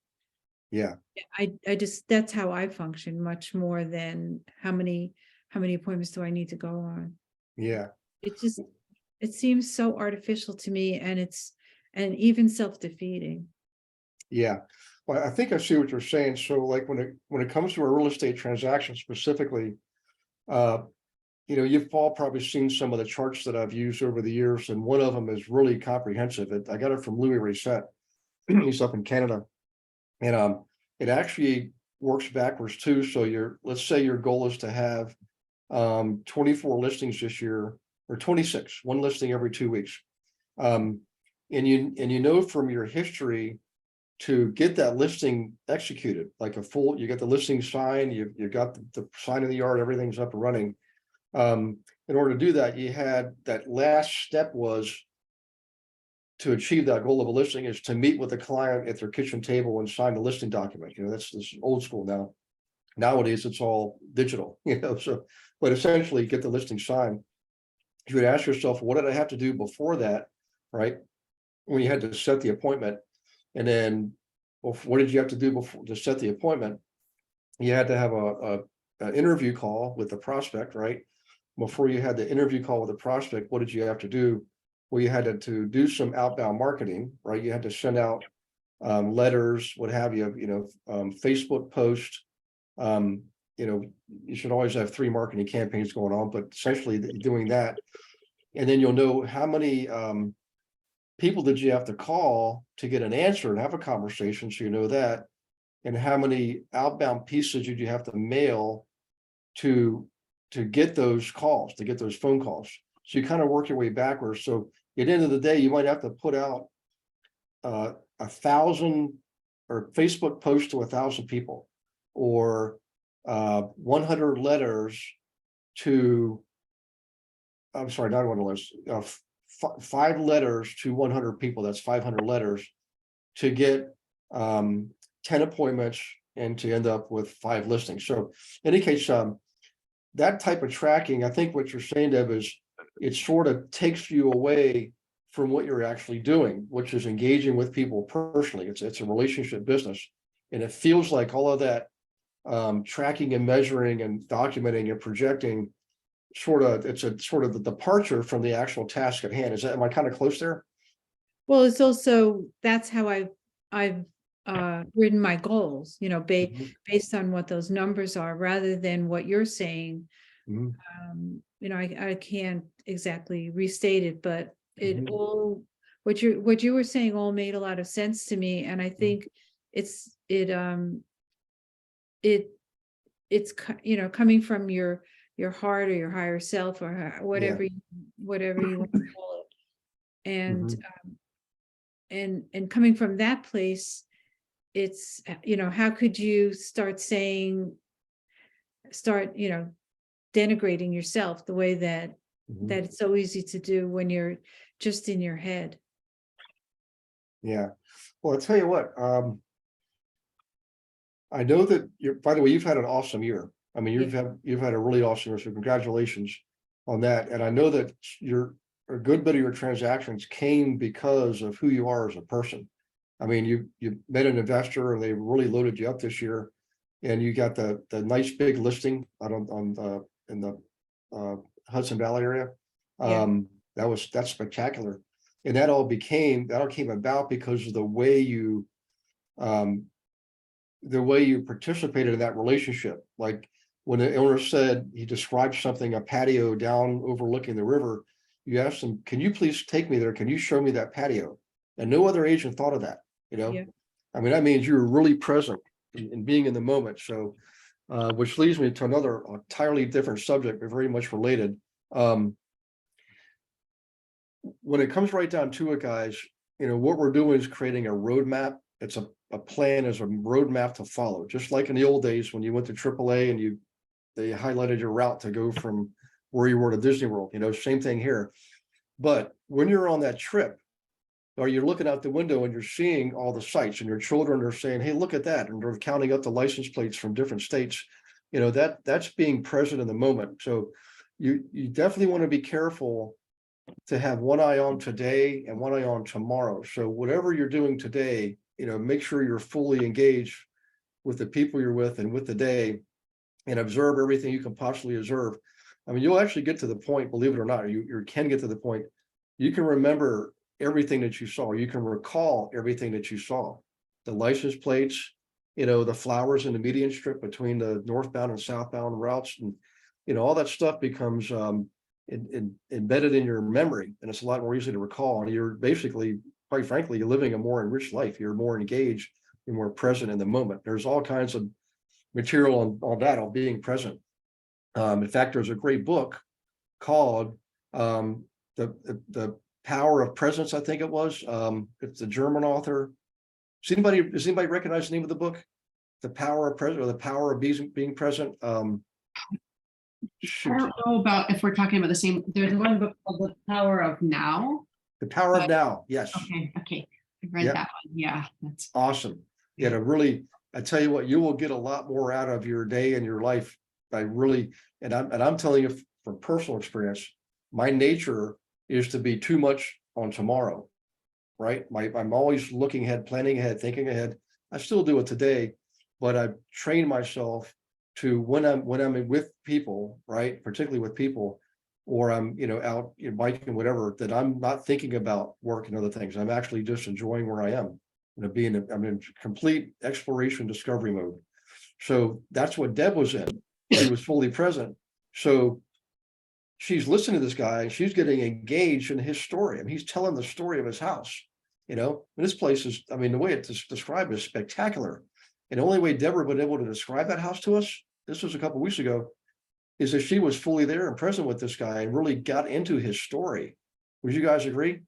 Yeah. I just, that's how I function much more than how many appointments do I need to go on. Yeah. It seems so artificial to me, and even self-defeating. Yeah. Well, I think I see what you're saying. So like when it comes to a real estate transaction specifically, you know, you've all probably seen some of the charts that I've used over the years, and one of them is really comprehensive. I got it from Louis Reset. He's up in Canada. And it actually works backwards too. So let's say your goal is to have 24 listings this year, or 26, one listing every 2 weeks. And you know from your history to get that listing executed, like you got the listing signed, you got the sign in the yard, everything's up and running. In order to do that, you had that last step was to achieve that goal of a listing is to meet with the client at their kitchen table and sign the listing document. You know, that's old school now. Nowadays, it's all digital, you know, so, but essentially get the listing signed. You would ask yourself, what did I have to do before that, right? When you had to set the appointment, and then what did you have to do before to set the appointment? You had to have an interview call with the prospect, right? Before you had the interview call with the prospect, what did you have to do? Well, you had to do some outbound marketing, right? You had to send out letters, what have you, Facebook post. You know, you should always have 3 marketing campaigns going on, but essentially doing that. And then you'll know how many people did you have to call to get an answer and have a conversation, so you know that. And how many outbound pieces did you have to mail to get those calls, to get those phone calls. So you kind of work your way backwards. So at the end of the day, you might have to put out 1,000 or Facebook posts to 1,000 people, or 100 letters to, I'm sorry, not 100 letters, 5 letters to 100 people. That's 500 letters to get 10 appointments and to end up with 5 listings. So in any case, that type of tracking, I think what you're saying, Deb, is it sort of takes you away from what you're actually doing, which is engaging with people personally. It's a relationship business, and it feels like all of that tracking and measuring and documenting and projecting it's a sort of the departure from the actual task at hand. Am I kind of close there? Well, it's also, that's how I've written my goals, you know, based on what those numbers are, rather than what you're saying. You know, I can't exactly restate it, but it all, what you were saying all made a lot of sense to me. And I think it's you know, coming from your heart or your higher self, or whatever you want to call it. And coming from that place, it's, you know, how could you start, you know, denigrating yourself the way that it's so easy to do when you're just in your head. Yeah. Well, I'll tell you what, I know that by the way, you've had an awesome year. I mean, you've had a really awesome year, so congratulations. on that. And I know that a good bit of your transactions came because of who you are as a person. I mean, you met an investor and they really loaded you up this year, and you got the nice big listing out in the Hudson Valley area. Yeah. That's spectacular. And that came about because of the way you participated in that relationship. Like when the owner said he described something, a patio down overlooking the river, you asked him, can you please take me there? Can you show me that patio? And no other agent thought of that, you know? Yeah. I mean, that means you were really present in being in the moment. So, which leads me to another entirely different subject, but very much related. When it comes right down to it, guys, you know, what we're doing is creating a roadmap. It's a plan as a roadmap to follow, just like in the old days when you went to AAA and they highlighted your route to go from where you were to Disney World, you know, same thing here. But when you're on that trip, or you're looking out the window and you're seeing all the sights, and your children are saying, hey, look at that, and they're counting up the license plates from different states, you know, that's being present in the moment. So you definitely want to be careful to have one eye on today and one eye on tomorrow. So whatever you're doing today, you know, make sure you're fully engaged with the people you're with and with the day, and observe everything you can possibly observe. I mean, you'll actually get to the point, believe it or not, you can get to the point, you can remember everything that you saw. You can recall everything that you saw. The license plates, you know, the flowers in the median strip between the northbound and southbound routes, and, you know, all that stuff becomes embedded in your memory, and it's a lot more easy to recall. And you're basically, quite frankly, you're living a more enriched life. You're more engaged, you're more present in the moment. There's all kinds of material on that, on being present. In fact, there's a great book called the Power of Presence, I think it was. It's a German author. Does anybody recognize the name of the book? The Power of Presence, or The Power of Being Present. I don't know about if we're talking about the same. There's one book called The Power of Now. The Power of Now, yes. Okay. I read that one. Yeah, that's awesome. Yeah, to really, I tell you what, you will get a lot more out of your day and your life by really, and I'm telling you from personal experience, my nature is to be too much on tomorrow, right? I'm always looking ahead, planning ahead, thinking ahead. I still do it today, but I've trained myself to when I'm with people, right? Particularly with people, or I'm, you know, out, you know, biking, whatever, that I'm not thinking about work and other things. I'm actually just enjoying where I am, you know, I'm in complete exploration discovery mode. So that's what Deb was in. She was fully present. So she's listening to this guy and she's getting engaged in his story. I mean, he's telling the story of his house, you know, and this place is, I mean, the way it's described is spectacular. And the only way Deborah been able to describe that house to us, this was a couple of weeks ago, is that she was fully there and present with this guy and really got into his story. Would you guys agree?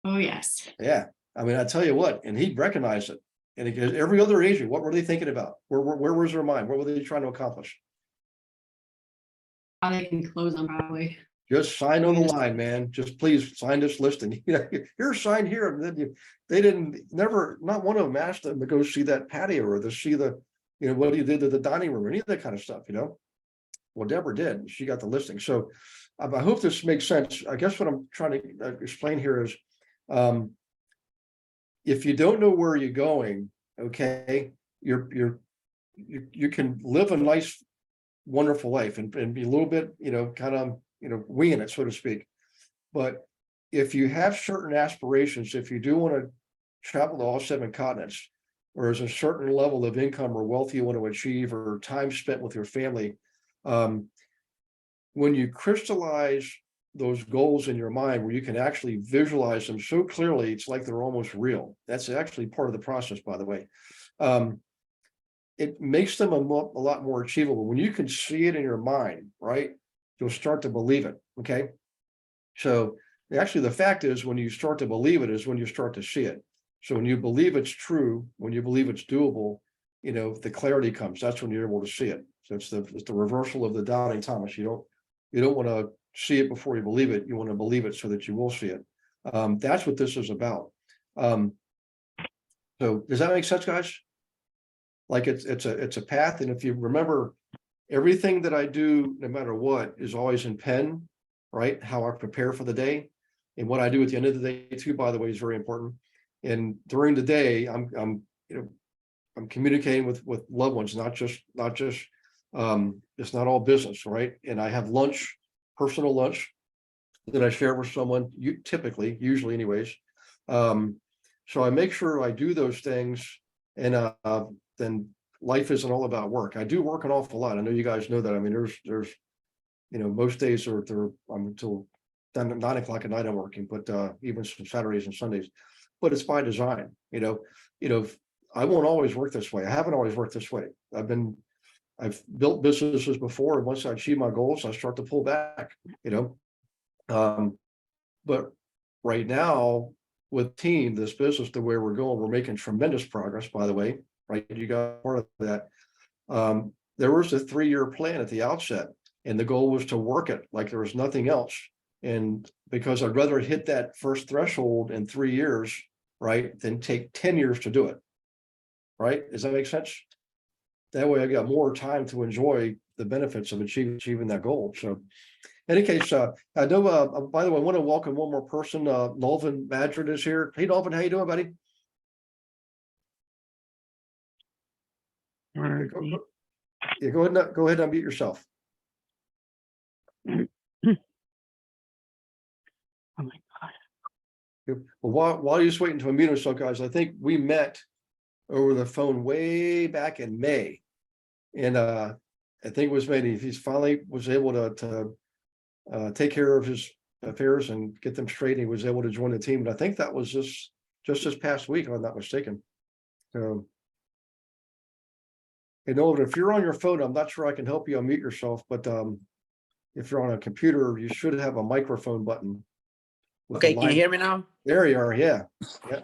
Oh, yes. Yeah. I mean, I tell you what, and he recognized it. And because every other agent, what were they thinking about? Where was their mind? What were they trying to accomplish? How they can close them probably. Just sign on the line, man. Just please sign this listing. You know, here's sign here. And then not one of them asked them to go see that patio or to see the, you know, what you did to the dining room or any of that kind of stuff, you know. Well, Deborah did. She got the listing. So I hope this makes sense. I guess what I'm trying to explain here is, if you don't know where you're going, okay, you can live a nice, wonderful life and be a little bit, you know, kind of, you know, winging it, so to speak. But if you have certain aspirations, if you do want to travel to all 7 continents, or there's a certain level of income or wealth you want to achieve, or time spent with your family, when you crystallize those goals in your mind where you can actually visualize them so clearly, it's like they're almost real. That's actually part of the process, by the way. It makes them a lot more achievable. When you can see it in your mind, right, you'll start to believe it, okay? So actually the fact is, when you start to believe it is when you start to see it. So when you believe it's true, when you believe it's doable, you know, the clarity comes. That's when you're able to see it. So it's the reversal of the doubting Thomas. You don't want to see it before you believe it. You want to believe it so that you will see it. That's what this is about. So does that make sense, guys? Like it's a path. And if you remember everything that I do, no matter what, is always in pen, right? How I prepare for the day. And what I do at the end of the day too, by the way, is very important. And during the day, I'm communicating with loved ones, not just it's not all business, right? And I have lunch, personal lunch that I share with someone, usually anyways. So I make sure I do those things, and then life isn't all about work. I do work an awful lot. I know you guys know that. I mean, there's most days I'm until 9 o'clock at night I'm working, but even some Saturdays and Sundays. But it's by design. I won't always work this way. I haven't always worked this way. I've built businesses before, and once I achieve my goals, I start to pull back. But right now, with team, this business, the way we're going, we're making tremendous progress, by the way, right? You got part of that. There was a 3-year plan at the outset, and the goal was to work it like there was nothing else. And because I'd rather hit that first threshold in 3 years, right, than take 10 years to do it. Right? Does that make sense? That way I got more time to enjoy the benefits of achieving that goal. So in any case, I know, by the way, I want to welcome one more person. Nolvin Madrid is here. Hey, Nolvin, how you doing, buddy? Yeah, go ahead and unmute yourself. Oh my God. Well, while you're just waiting to unmute yourself, guys, I think we met over the phone way back in May. And I think it was maybe he finally was able to take care of his affairs and get them straight. He was able to join the team. And I think that was just this past week, if I'm not mistaken. So, hey, Nolan, if you're on your phone, I'm not sure I can help you unmute yourself, but if you're on a computer, you should have a microphone button. Okay, can you hear me now? There you are, yeah.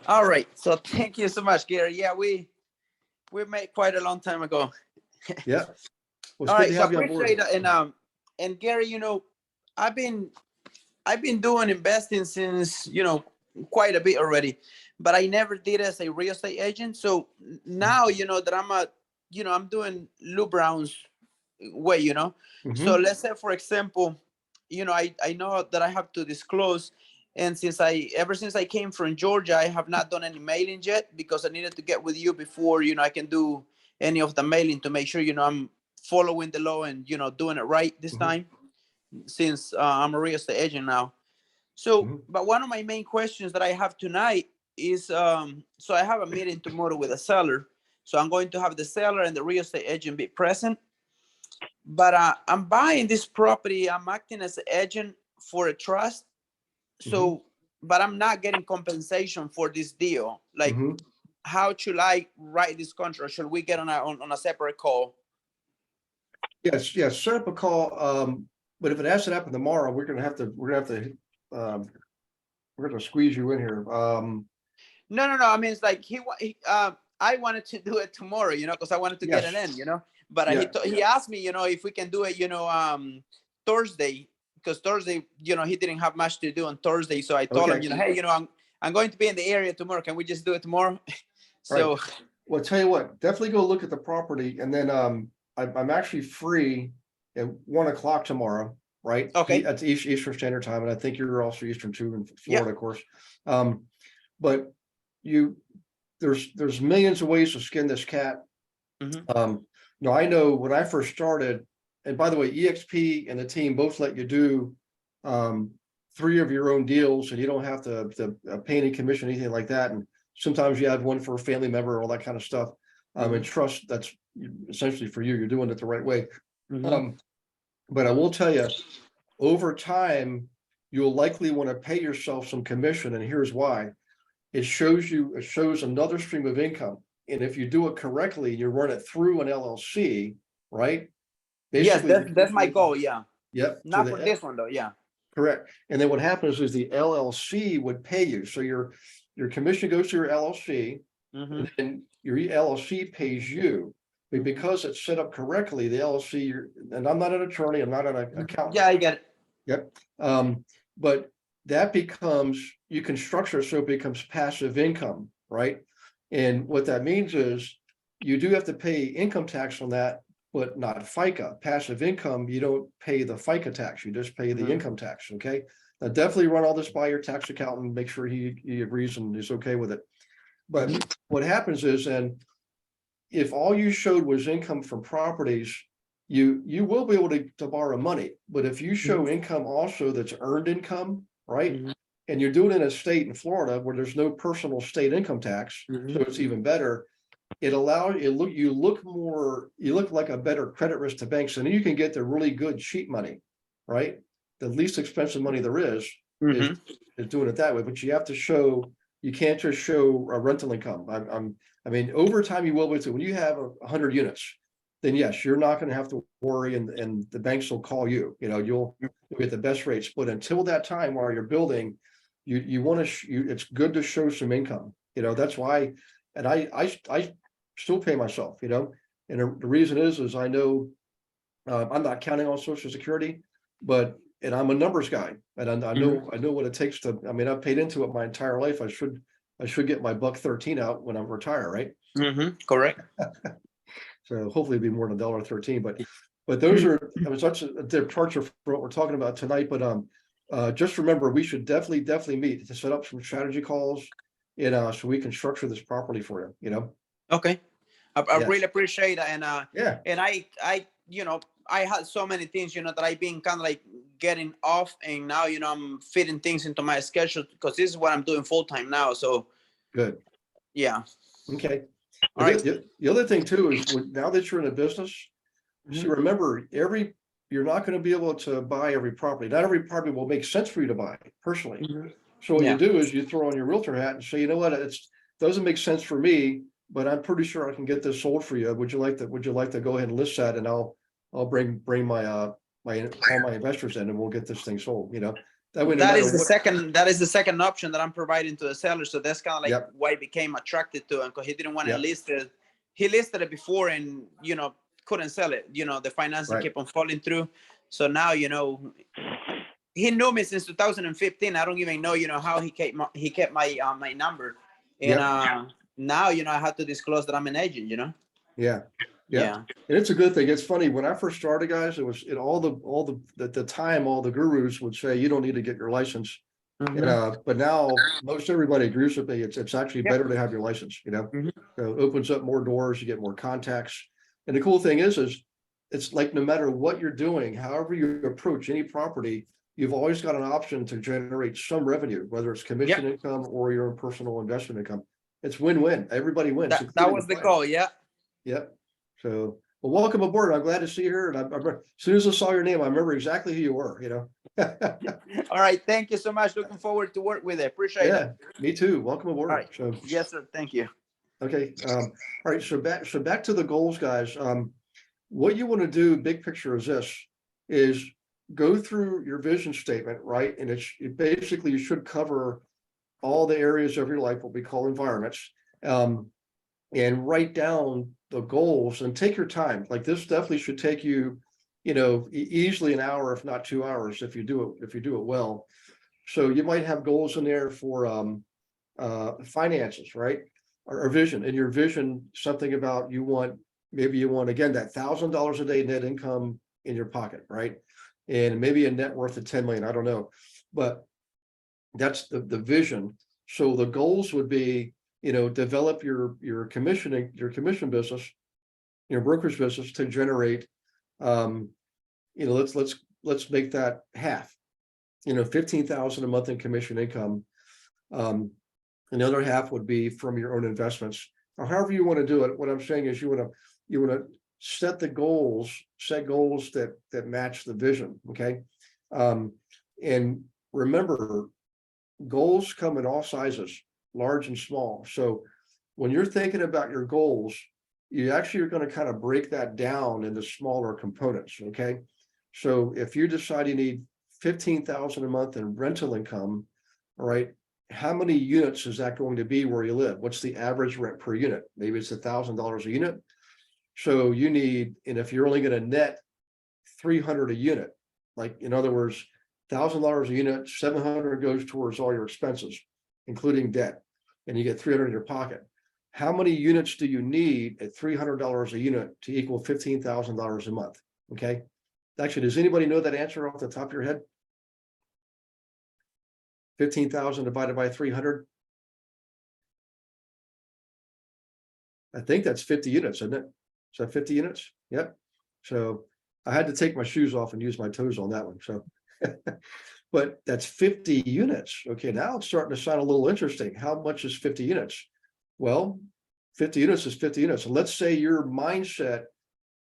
All right, so thank you so much, Gary. Yeah, we met quite a long time ago. Yeah. Well, all right, so I appreciate it. And Gary, I've been doing investing since quite a bit already, but I never did as a real estate agent. So now that I'm doing Lou Brown's way, So let's say, for example, I know that I have to disclose. And ever since I came from Georgia, I have not done any mailing yet because I needed to get with you before, I can do any of the mailing to make sure, I'm following the law and, doing it right this time, since I'm a real estate agent now. So, but one of my main questions that I have tonight is, so I have a meeting tomorrow with a seller. So I'm going to have the seller and the real estate agent be present. But I'm buying this property. I'm acting as an agent for a trust. So, but I'm not getting compensation for this deal. Like, how should I write this contract? Should we get on a separate call? Yes, set up a call. But if it has to happen tomorrow, we're gonna have to squeeze you in here. No. I mean, it's like I wanted to do it tomorrow, because I wanted to get it in, But he asked me, if we can do it, Thursday, because Thursday, he didn't have much to do on Thursday. So I told him, hey, I'm going to be in the area tomorrow. Can we just do it tomorrow? So, right. Well, tell you what, definitely go look at the property, and then I'm actually free at 1 o'clock tomorrow. Right. Okay. That's Eastern Standard Time, and I think you're also Eastern too in Florida, of course. But there's millions of ways to skin this cat. I know when I first started, and by the way, EXP and the team both let you do 3 of your own deals, and you don't have to pay any commission, anything like that. And sometimes you have one for a family member, all that kind of stuff. And trust, that's essentially for you. You're doing it the right way. But I will tell you, over time, you'll likely want to pay yourself some commission, and here's why. It shows another stream of income. And if you do it correctly, you run it through an LLC, right? Basically, yes, that's my goal. Yeah. Yep. Not for this one though. Yeah. Correct. And then what happens is the LLC would pay you. So your commission goes to your LLC, and then your LLC pays you. But because it's set up correctly, the LLC, and I'm not an attorney, I'm not an accountant. Yeah, I get it. Yep. But that becomes, you can structure so it becomes passive income, right? And what that means is you do have to pay income tax on that, but not FICA. Passive income, you don't pay the FICA tax, you just pay the Mhm. income tax, okay? Now definitely run all this by your tax accountant, make sure he agrees and is okay with it. But what happens is, and if all you showed was income from properties, you will be able to borrow money. But if you show income also that's earned income, right? Mhm. And you're doing it in a state in Florida where there's no personal state income tax, Mhm. so it's even better. It allows you look like a better credit risk to banks, and then you can get the really good cheap money, right? The least expensive money there is Mhm. doing it that way, but you have to show, you can't just show a rental income. I mean, over time you will, but when you have 100 units, then yes, you're not going to have to worry, and the banks will call you, you'll get the best rates. But until that time, while you're building, you want to, it's good to show some income, that's why. And I still pay myself, and the reason is I know I'm not counting on Social Security, and I'm a numbers guy, and I know what it takes to. I mean, I've paid into it my entire life. I should get my $1.13 out when I'm retired, right? Correct. So hopefully it'll be more than $1.13. But those are, I mean, such a departure from what we're talking about tonight. But just remember, we should definitely meet to set up some strategy calls, so we can structure this properly for you. Okay. I Yes. really appreciate it. And Yeah. and I I had so many things, that I've been kind of like getting off, and now, I'm fitting things into my schedule because this is what I'm doing full time now. So Good. yeah. Okay. All But right. the other thing too is now that you're in a business, see, remember, you're not going to be able to buy every property. Not every property will make sense for you to buy personally. So what you do is you throw on your realtor hat and say, you know what, doesn't make sense for me, but I'm pretty sure I can get this sold for you. Would you like to go ahead and list that, and I'll bring my all my investors in, and we'll get this thing sold, That way, no That matter is the what. second option that I'm providing to the seller. So that's kind of like Yep. why I became attracted to him, because he didn't want to Yep. list it. He listed it before and couldn't sell it. The financing Right. kept on falling through. So now he knew me since 2015. I don't even know how he kept my number. And Yep. now I have to disclose that I'm an agent. Yeah. Yeah. And it's a good thing. It's funny, when I first started, guys, it was all the time, all the gurus would say, you don't need to get your license. But now most everybody agrees with me. It's actually better to have your license, So it opens up more doors, you get more contacts. And the cool thing is it's like, no matter what you're doing, however you approach any property, you've always got an option to generate some revenue, whether it's commission income or your own personal investment income. It's win-win. Everybody wins. That was the goal. Yeah. Yep. So, well, welcome aboard. I'm glad to see you here. And as soon as I saw your name, I remember exactly who you were, All right. Thank you so much. Looking forward to work with it. Appreciate it. Yeah, me too. Welcome aboard. All right. So, Yes, sir. Thank you. okay. All right. So back to the goals, guys. What you want to do, big picture, is go through your vision statement, right? And it basically, you should cover all the areas of your life, what we call environments, and write down the goals and take your time. Like, this definitely should take you, easily an hour, if not 2 hours, if you do it well. So you might have goals in there for finances, right? Or vision. In your vision, something about maybe you want, again, that $1,000 a day net income in your pocket, right? And maybe a net worth of 10 million, I don't know. But that's the vision. So the goals would be, develop your commission business, your brokerage business, to generate, let's make that half, 15,000 a month in commission income. And the other half would be from your own investments, or however you want to do it. What I'm saying is, you want to set goals that match the vision. Okay. And remember, goals come in all sizes, large and small. So when you're thinking about your goals, you actually are going to kind of break that down into smaller components. Okay. So if you decide you need 15,000 a month in rental income, all right, how many units is that going to be where you live? What's the average rent per unit? Maybe it's $1,000 a unit. So you need, and if you're only going to net 300 a unit, like, in other words, $1,000 a unit, 700 goes towards all your expenses, including debt, and you get 300 in your pocket. how many units do you need at $300 a unit to equal $15,000 a month? Okay. Actually, does anybody know that answer off the top of your head? 15,000 divided by 300. I think that's 50 units, isn't it? Is that 50 units? Yep. So I had to take my shoes off and use my toes on that one. So, but that's 50 units. Okay, now it's starting to sound a little interesting. How much is 50 units? Well, 50 units is 50 units. And let's say your mindset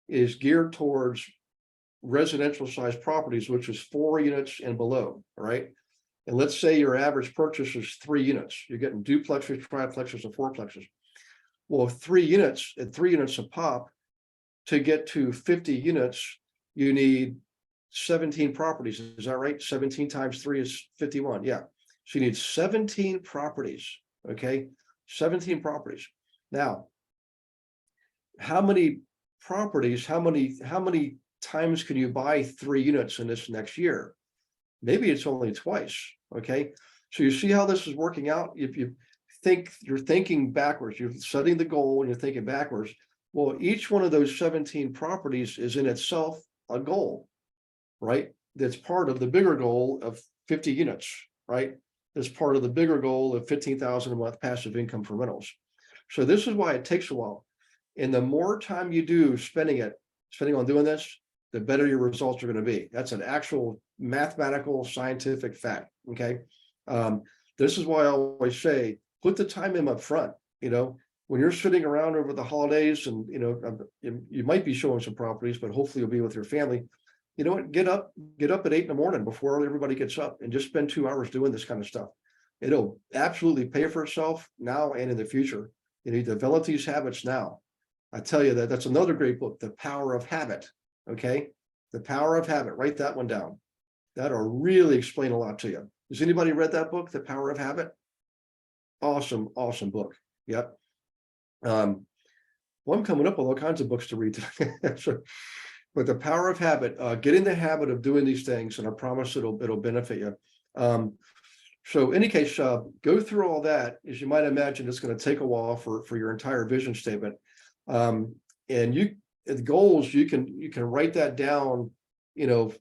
is geared towards residential size properties, which is 4 units and below, right? And let's say your average purchase is 3 units. You're getting duplexes, triplexes, and fourplexes. Well, 3 units at 3 units a pop, to get to 50 units, you need 17 properties. Is that right? 17 times 3 is 51. Yeah. So you need 17 properties. Okay. 17 properties. Now, how many properties, how many times can you buy 3 units in this next year? Maybe it's only twice. Okay. So you see how this is working out? If you think you're thinking backwards, you're setting the goal and you're thinking backwards. Well, each one of those 17 properties is in itself a goal, right? That's part of the bigger goal of 50 units, right? That's part of the bigger goal of 15,000 a month passive income for rentals. So this is why it takes a while. And the more time you do spending on doing this, the better your results are going to be. That's an actual mathematical, scientific fact. Okay. This is why I always say, put the time in up front. When you're sitting around over the holidays and, you might be showing some properties, but hopefully you'll be with your family. You know what? Get up at 8 a.m. before everybody gets up and just spend 2 hours doing this kind of stuff. It'll absolutely pay for itself now and in the future. You develop these habits now. I tell you that's another great book, The Power of Habit. Okay. The Power of Habit. Write that one down. That'll really explain a lot to you. Has anybody read that book, The Power of Habit? Awesome book. Yep. Well, I'm coming up with all kinds of books to read. But The Power of Habit, get in the habit of doing these things, and I promise it'll benefit you. So in any case, go through all that. As you might imagine, it's going to take a while for your entire vision statement. And the goals, you can write that down,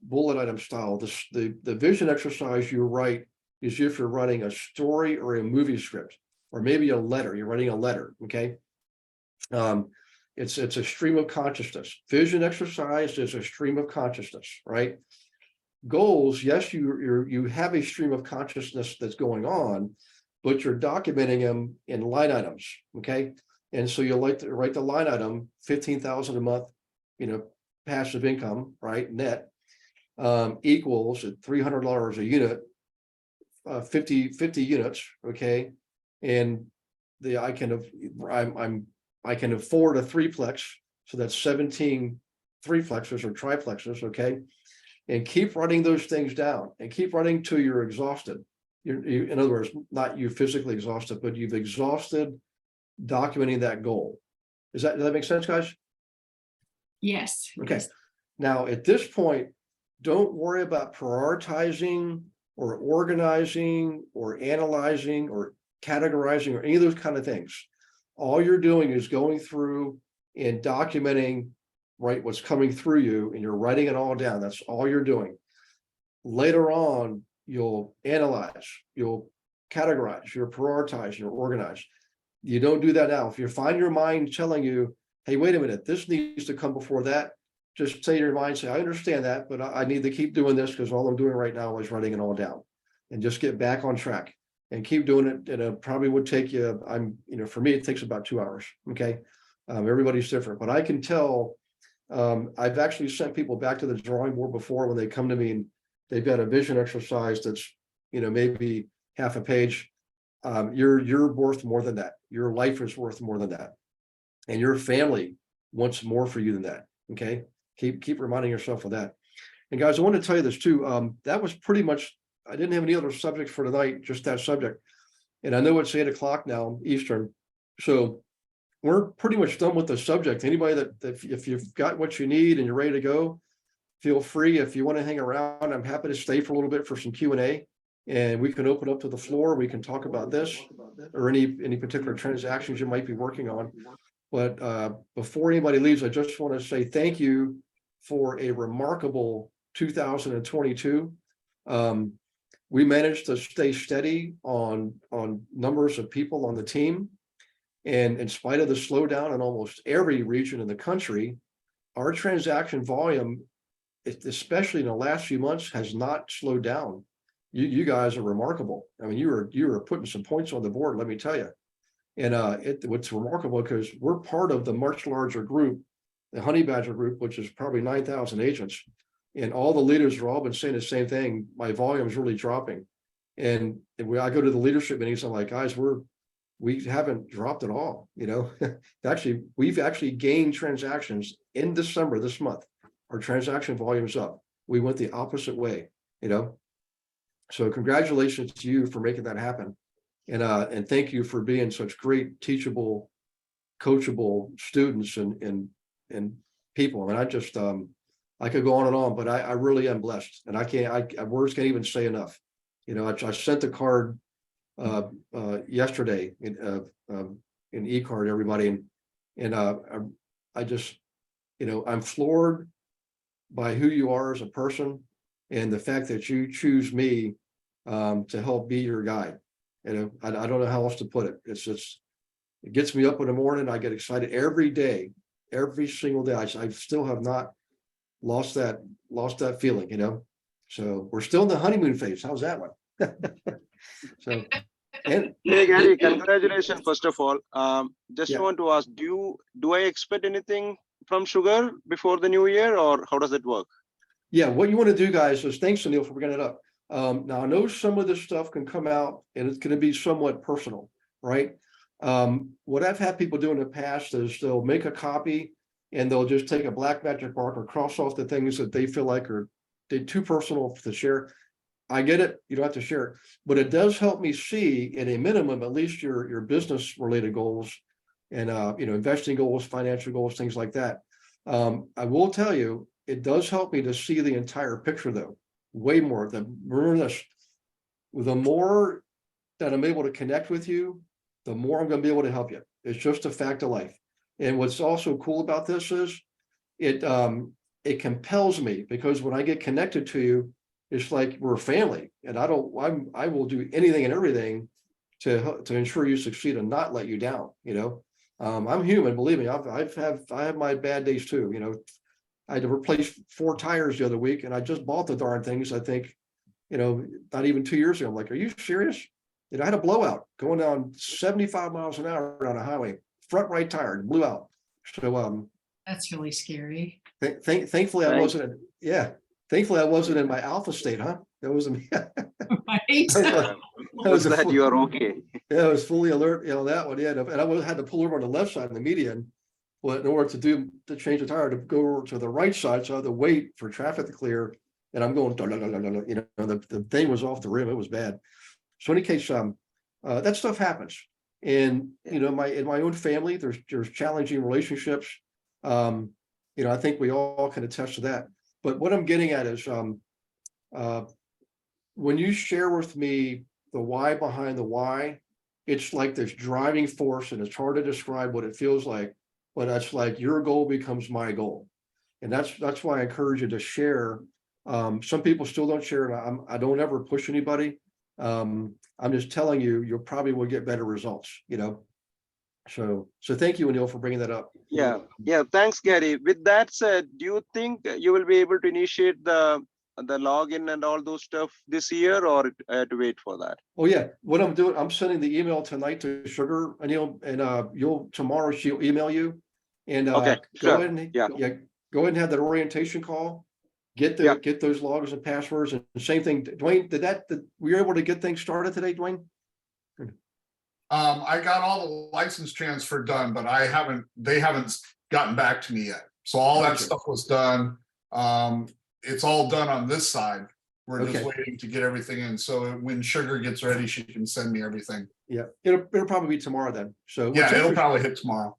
bullet item style. The vision exercise you write is if you're writing a story or a movie script, or maybe a letter. You're writing a letter. Okay. It's a stream of consciousness. Vision exercise is a stream of consciousness, right? Goals, yes, you have a stream of consciousness that's going on, but you're documenting them in line items. Okay. And so you'll like to write the line item, 15,000 a month, passive income, right? Net, equals at $300 a unit, 50 units. Okay. And I can afford a 3-plex. So that's 17 3-plexes or triplexes. Okay. And keep writing those things down and keep writing till you're exhausted. In other words, not you physically exhausted, but you've exhausted documenting that goal. Does that make sense, guys? Yes. Okay. Yes. Now, at this point, don't worry about prioritizing or organizing or analyzing or categorizing or any of those kind of things. All you're doing is going through and documenting, right, what's coming through you, and you're writing it all down. That's all you're doing. Later on, you'll analyze, you'll categorize, you'll prioritize, you'll organize. You don't do that now. If you find your mind telling you, hey, wait a minute, this needs to come before that, just say to your mind, say, I understand that, but I need to keep doing this because all I'm doing right now is writing it all down, and just get back on track and keep doing it. And it probably would take you, for me, it takes about 2 hours. Okay. Everybody's different, but I can tell, I've actually sent people back to the drawing board before when they come to me and they've got a vision exercise that's, maybe half a page. You're worth more than that. Your life is worth more than that. And your family wants more for you than that. Okay. Keep reminding yourself of that. And guys, I want to tell you this too. That was pretty much, I didn't have any other subjects for tonight, just that subject. And I know it's 8 o'clock now, Eastern. So we're pretty much done with the subject. Anybody that if you've got what you need and you're ready to go, feel free. If you want to hang around, I'm happy to stay for a little bit for some Q&A. and we can open up to the floor. We can talk about this or any particular transactions you might be working on. But before anybody leaves, I just want to say thank you for a remarkable 2022. We managed to stay steady on numbers of people on the team. And in spite of the slowdown in almost every region in the country, our transaction volume, especially in the last few months, has not slowed down. You guys are remarkable. I mean, you were putting some points on the board, let me tell you. And what's remarkable, because we're part of the much larger group, the Honey Badger group, which is probably 9,000 agents. And all the leaders have all been saying the same thing. My volume is really dropping. And when I go to the leadership meetings, I'm like, guys, we haven't dropped at all. You know, we've actually gained transactions in December this month. Our transaction volume is up. We went the opposite way, you know. So congratulations to you for making that happen. And thank you for being such great teachable, coachable students and people. And I just I could go on, but I really am blessed. And words can't even say enough. You know, I sent the card yesterday in e-card everybody, and I just, you know, I'm floored by who you are as a person and the fact that you choose me to help be your guide. You know, I don't know how else to put it. It's just, it gets me up in the morning. I get excited every day, every single day. I still have not lost that feeling, you know. So we're still in the honeymoon phase. How's that one? So, and Hey Gary, congratulations first of all. Just Yeah. want to ask, do I expect anything from Sugar before the new year, or how does it work? yeah, what you want to do, guys, is thanks, Anil, for bringing it up. Now I know some of this stuff can come out and it's going to be somewhat personal, right? What I've had people do in the past is they'll make a copy and they'll just take a black magic marker, cross off the things that they feel like are too personal to share. I get it, you don't have to share it, but it does help me see at a minimum, at least your business related goals and you know, investing goals, financial goals, things like that. I will tell you, it does help me to see the entire picture though, way more. Remember this, the more that I'm able to connect with you, the more I'm going to be able to help you. It's just a fact of life. And what's also cool about this is it compels me, because when I get connected to you, it's like we're a family, and I will do anything and everything to ensure you succeed and not let you down. You know, I'm human, believe me. I have my bad days too. You know, I had to replace 4 tires the other week, and I just bought the darn things. I think, you know, not even 2 years ago. I'm like, are you serious? You know, I had a blowout going down 75 miles an hour on a highway, front right tire blew out. So That's really scary. thankfully I wasn't. Thankfully I wasn't in my alpha state, huh? That wasn't. Right. Was that you are okay? Yeah, I was fully alert. You know that one. Yeah, and I had to pull over on the left side in the median. Well, in order to change the tire, to go over to the right side, so I had to wait for traffic to clear. And I'm going, you know, the thing was off the rim. It was bad. So in any case, that stuff happens. And you know, in my own family, there's challenging relationships. You know, I think we all can attest to that. But what I'm getting at is when you share with me the why behind the why, it's like this driving force, and it's hard to describe what it feels like, but that's like your goal becomes my goal. And that's why I encourage you to share. Some people still don't share, and I don't ever push anybody. I'm just telling you, you probably will get better results, you know. So thank you, Anil, for bringing that up. Yeah. Thanks, Gary. With that said, do you think you will be able to initiate the login and all those stuff this year, or I have to wait for that? Oh yeah, what I'm doing, I'm sending the email tonight to Sugar, Anil, and tomorrow she'll email you. And Okay, go sure. ahead and Yeah. go ahead and have that orientation call. Get those logins and passwords, and same thing. Dwayne, were you able to get things started today, Dwayne? I got all the license transfer done, but they haven't gotten back to me yet. So all that Gotcha. stuff was done. It's all done on this side. We're just Okay. waiting to get everything in. So when Sugar gets ready, she can send me everything. Yeah, it'll probably be tomorrow then. So Yeah, it'll probably hit tomorrow.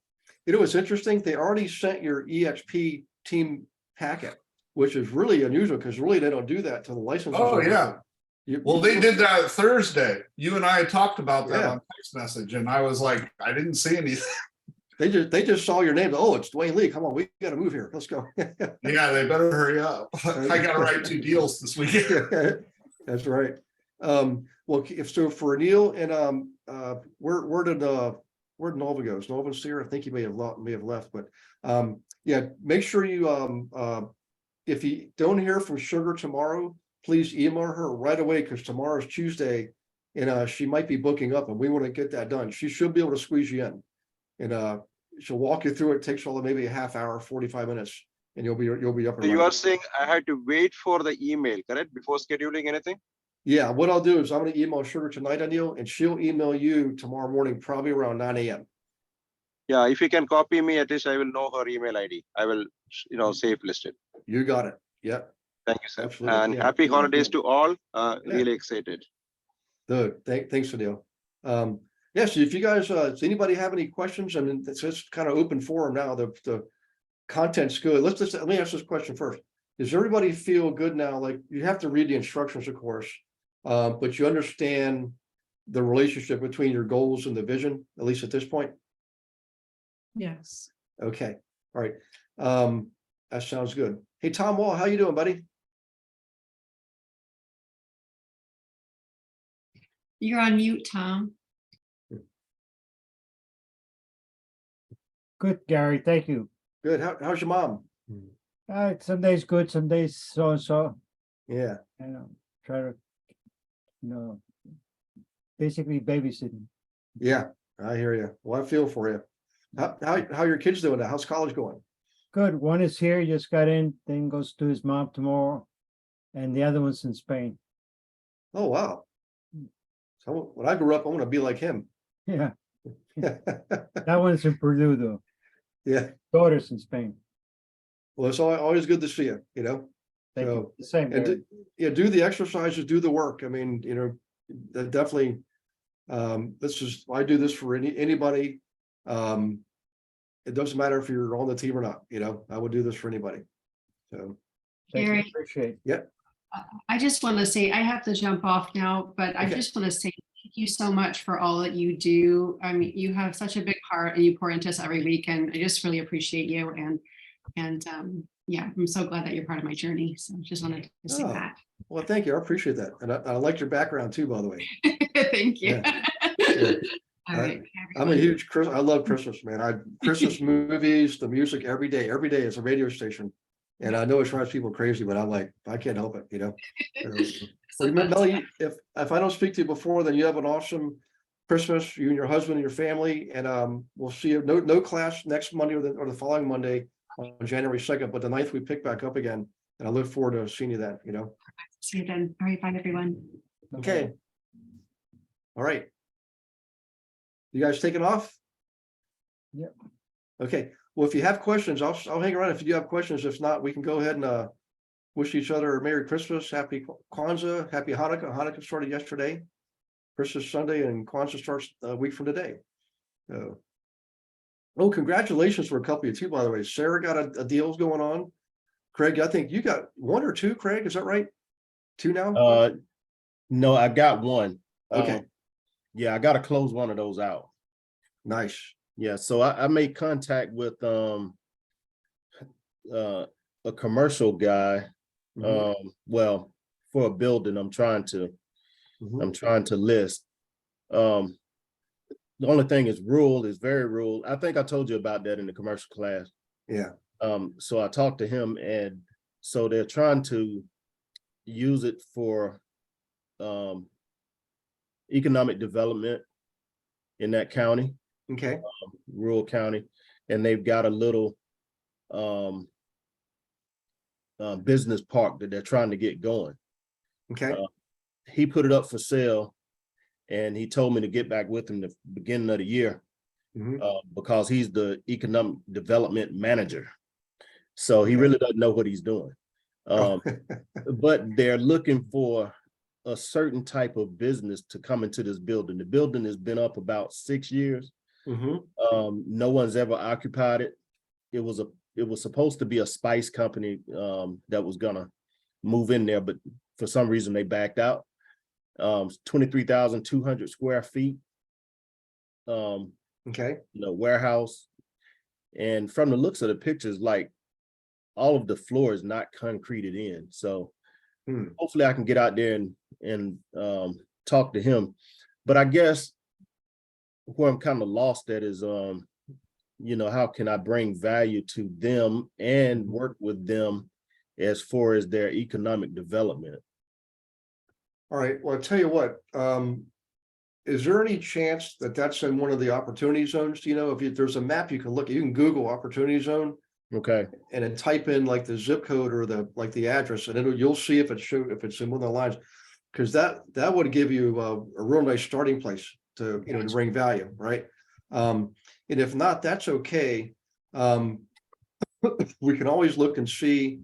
You know what's interesting? They already sent your EXP team packet, which is really unusual, because really they don't do that to the license. Oh, yeah. Well, they did that Thursday. You and I had talked about that Yeah. on text message, and I was like, I didn't see anything. They just saw your name. Oh, it's Dwayne Lee. Come on, we got to move here. Let's go. Yeah, they better hurry up. I gotta write 2 deals this weekend. That's right. Well, if so for Neil and where did Nova go? Is Nova here? I think he may have left, but yeah, make sure you if you don't hear from Sugar tomorrow, please email her right away because tomorrow's Tuesday and she might be booking up and we want to get that done. She should be able to squeeze you in. And she'll walk you through it. It takes all maybe a half hour, 45 minutes, and you'll be up and So you running. are saying I had to wait for the email, correct? Before scheduling anything? Yeah, what I'll do is I'm going to email Sugar tonight, Anil, and she'll email you tomorrow morning, probably around 9 a.m. Yeah, if you can copy me, at least I will know her email ID. I will, save listed. You got it. Yep. Thank you, sir. Absolutely, And yeah. happy holidays to all. Really excited. Good. Thanks, Anil. Yeah, so if you guys, does anybody have any questions? I mean, it's just kind of open forum now. The content's good. Let me ask this question first. Does everybody feel good now? Like you have to read the instructions, of course, but you understand the relationship between your goals and the vision, at least at this point? Yes. Okay. All right. That sounds good. Hey, Tom Wall, how you doing, buddy? You're on mute, Tom. Good, Gary. Thank you. Good. How's your mom? Some days good, some days so and so. Yeah. Try to, basically babysitting. Yeah, I hear you. Well, I feel for you. How your kids doing now? How's college going? Good. One is here, just got in, then goes to his mom tomorrow, and the other one's in Spain. Oh, wow. So when I grew up, I want to be like him. Yeah. That one's in Purdue, though. Yeah. Daughter's in Spain. Well, it's always good to see you, Thank So, you. The same. and Gary. do the exercises, do the work. I mean, definitely. I do this for anybody. It doesn't matter if you're on the team or not. I would do this for anybody. So, Thank you. Gary, Appreciate it. yeah. I just want to say, I have to jump off now, but I Okay. just want to say thank you so much for all that you do. I mean, you have such a big heart and you pour into us every week, and I just really appreciate you. And yeah, I'm so glad that you're part of my journey. So just wanted to say Oh, that. Well, thank you. I appreciate that. And I like your background too, by the way. Thank you. Yeah. All right. I'm a huge I love Christmas, man. Christmas movies, the music every day it's a radio station. And I know it drives people crazy, but I'm like, I can't help it, Well, Melanie, if I don't speak to you before, then you have an awesome Christmas, you and your husband and your family, and we'll see you. No class next Monday or the following Monday on January 2nd, but the 9th we pick back up again. And I look forward to seeing you then, See you then. All right, bye everyone. Okay. All right. You guys taking off? Yep. Okay. Well, if you have questions, I'll hang around if you do have questions. If not, we can go ahead and wish each other a Merry Christmas, Happy Kwanzaa, Happy Hanukkah. Hanukkah started yesterday, Christmas Sunday, and Kwanzaa starts a week from today. Oh, congratulations for a couple of you too, by the way. Sarah got a deal going on. Craig, I think you got 1 or 2, Craig, is that right? 2 now? No, I got 1. Okay. Yeah, I got to close one of those out. Nice. Yeah, so I made contact with a commercial guy. Well, for a building I'm trying to list. The only thing is rural, is very rural. I think I told you about that in the commercial class. Yeah. So I talked to him, and so they're trying to use it for economic development in that county. Okay. Rural county, and they've got a little business park that they're trying to get going. Okay. He put it up for sale, and he told me to get back with him the beginning of the year because he's the economic development manager. So he really doesn't know what he's doing. But they're looking for a certain type of business to come into this building. The building has been up about 6 years. No one's ever occupied it. It was supposed to be a spice company that was gonna move in there, but for some reason they backed out. 23,200 square feet. Okay. Warehouse. And from the looks of the pictures, like all of the floor is not concreted in. So hopefully I can get out there and talk to him. But I guess where I'm kind of lost at is, how can I bring value to them and work with them as far as their economic development? All right. Well, I'll tell you what, is there any chance that that's in one of the opportunity zones? Do you know if there's a map you can look at, you can Google opportunity zone. Okay. And then type in like the zip code or the address, and you'll see if it's in one of the lines, because that would give you a real nice starting place to to bring value, right? And if not, that's okay. We can always look and see,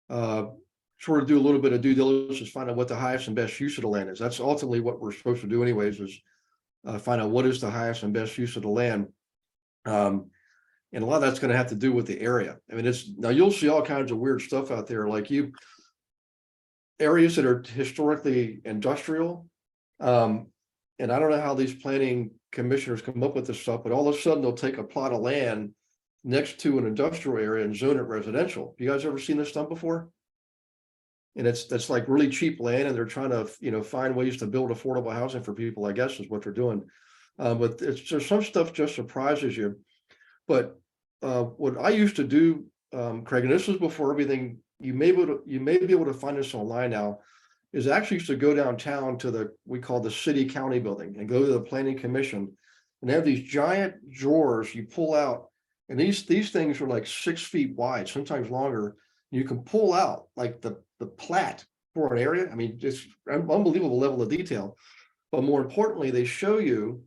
sort of do a little bit of due diligence, find out what the highest and best use of the land is. That's ultimately what we're supposed to do anyways, is find out what is the highest and best use of the land. And a lot of that's going to have to do with the area. I mean, now you'll see all kinds of weird stuff out there, like areas that are historically industrial. And I don't know how these planning commissioners come up with this stuff, but all of a sudden they'll take a plot of land next to an industrial area and zone it residential. You guys ever seen this done before? And that's like really cheap land, and they're trying to find ways to build affordable housing for people, I guess is what they're doing. But there's some stuff just surprises you. But what I used to do, Craig, and this was before everything, you may be able to find this online now, is actually used to go downtown to we call the city county building, and go to the planning commission, and they have these giant drawers you pull out, and these things are like 6 feet wide, sometimes longer. You can pull out like the plat for an area. I mean, just unbelievable level of detail. But more importantly, they show you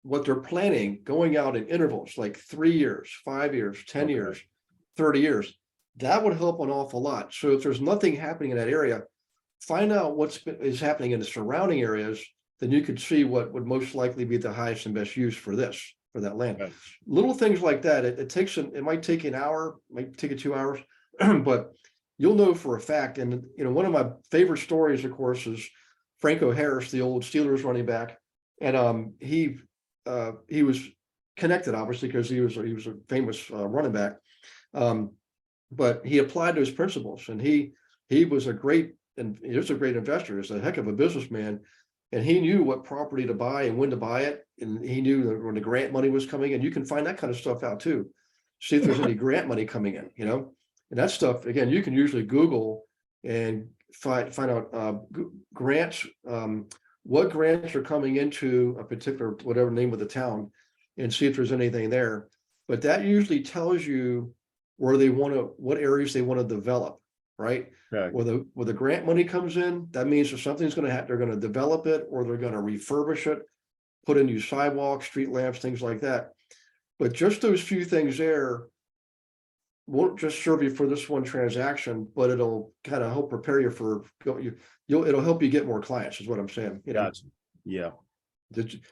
what they're planning going out in intervals, like 3 years, 5 years, 10 years, 30 years. That would help an awful lot. So if there's nothing happening in that area, find out what is happening in the surrounding areas, then you could see what would most likely be the highest and best use for that land. Right. Little things like that. It might take an hour, might take you 2 hours, but you'll know for a fact. And one of my favorite stories, of course, is Franco Harris, the old Steelers running back. And he was connected, obviously, because he was a famous running back. But he applied to his principles, and he was a great investor. He's a heck of a businessman, and he knew what property to buy and when to buy it, and he knew that when the grant money was coming in. You can find that kind of stuff out too. See if there's any grant money coming in, and that stuff, again, you can usually Google and find out grants, what grants are coming into a particular, whatever name of the town, and see if there's anything there. But that usually tells you where what areas they want to develop, right? Right. Where the grant money comes in, that means if something's going to happen, they're going to develop it, or they're going to refurbish it, put in new sidewalks, street lamps, things like that. But just those few things there won't just serve you for this one transaction, but it'll kind of help prepare you for it'll help you get more clients, is what I'm saying. Gotcha. Yeah.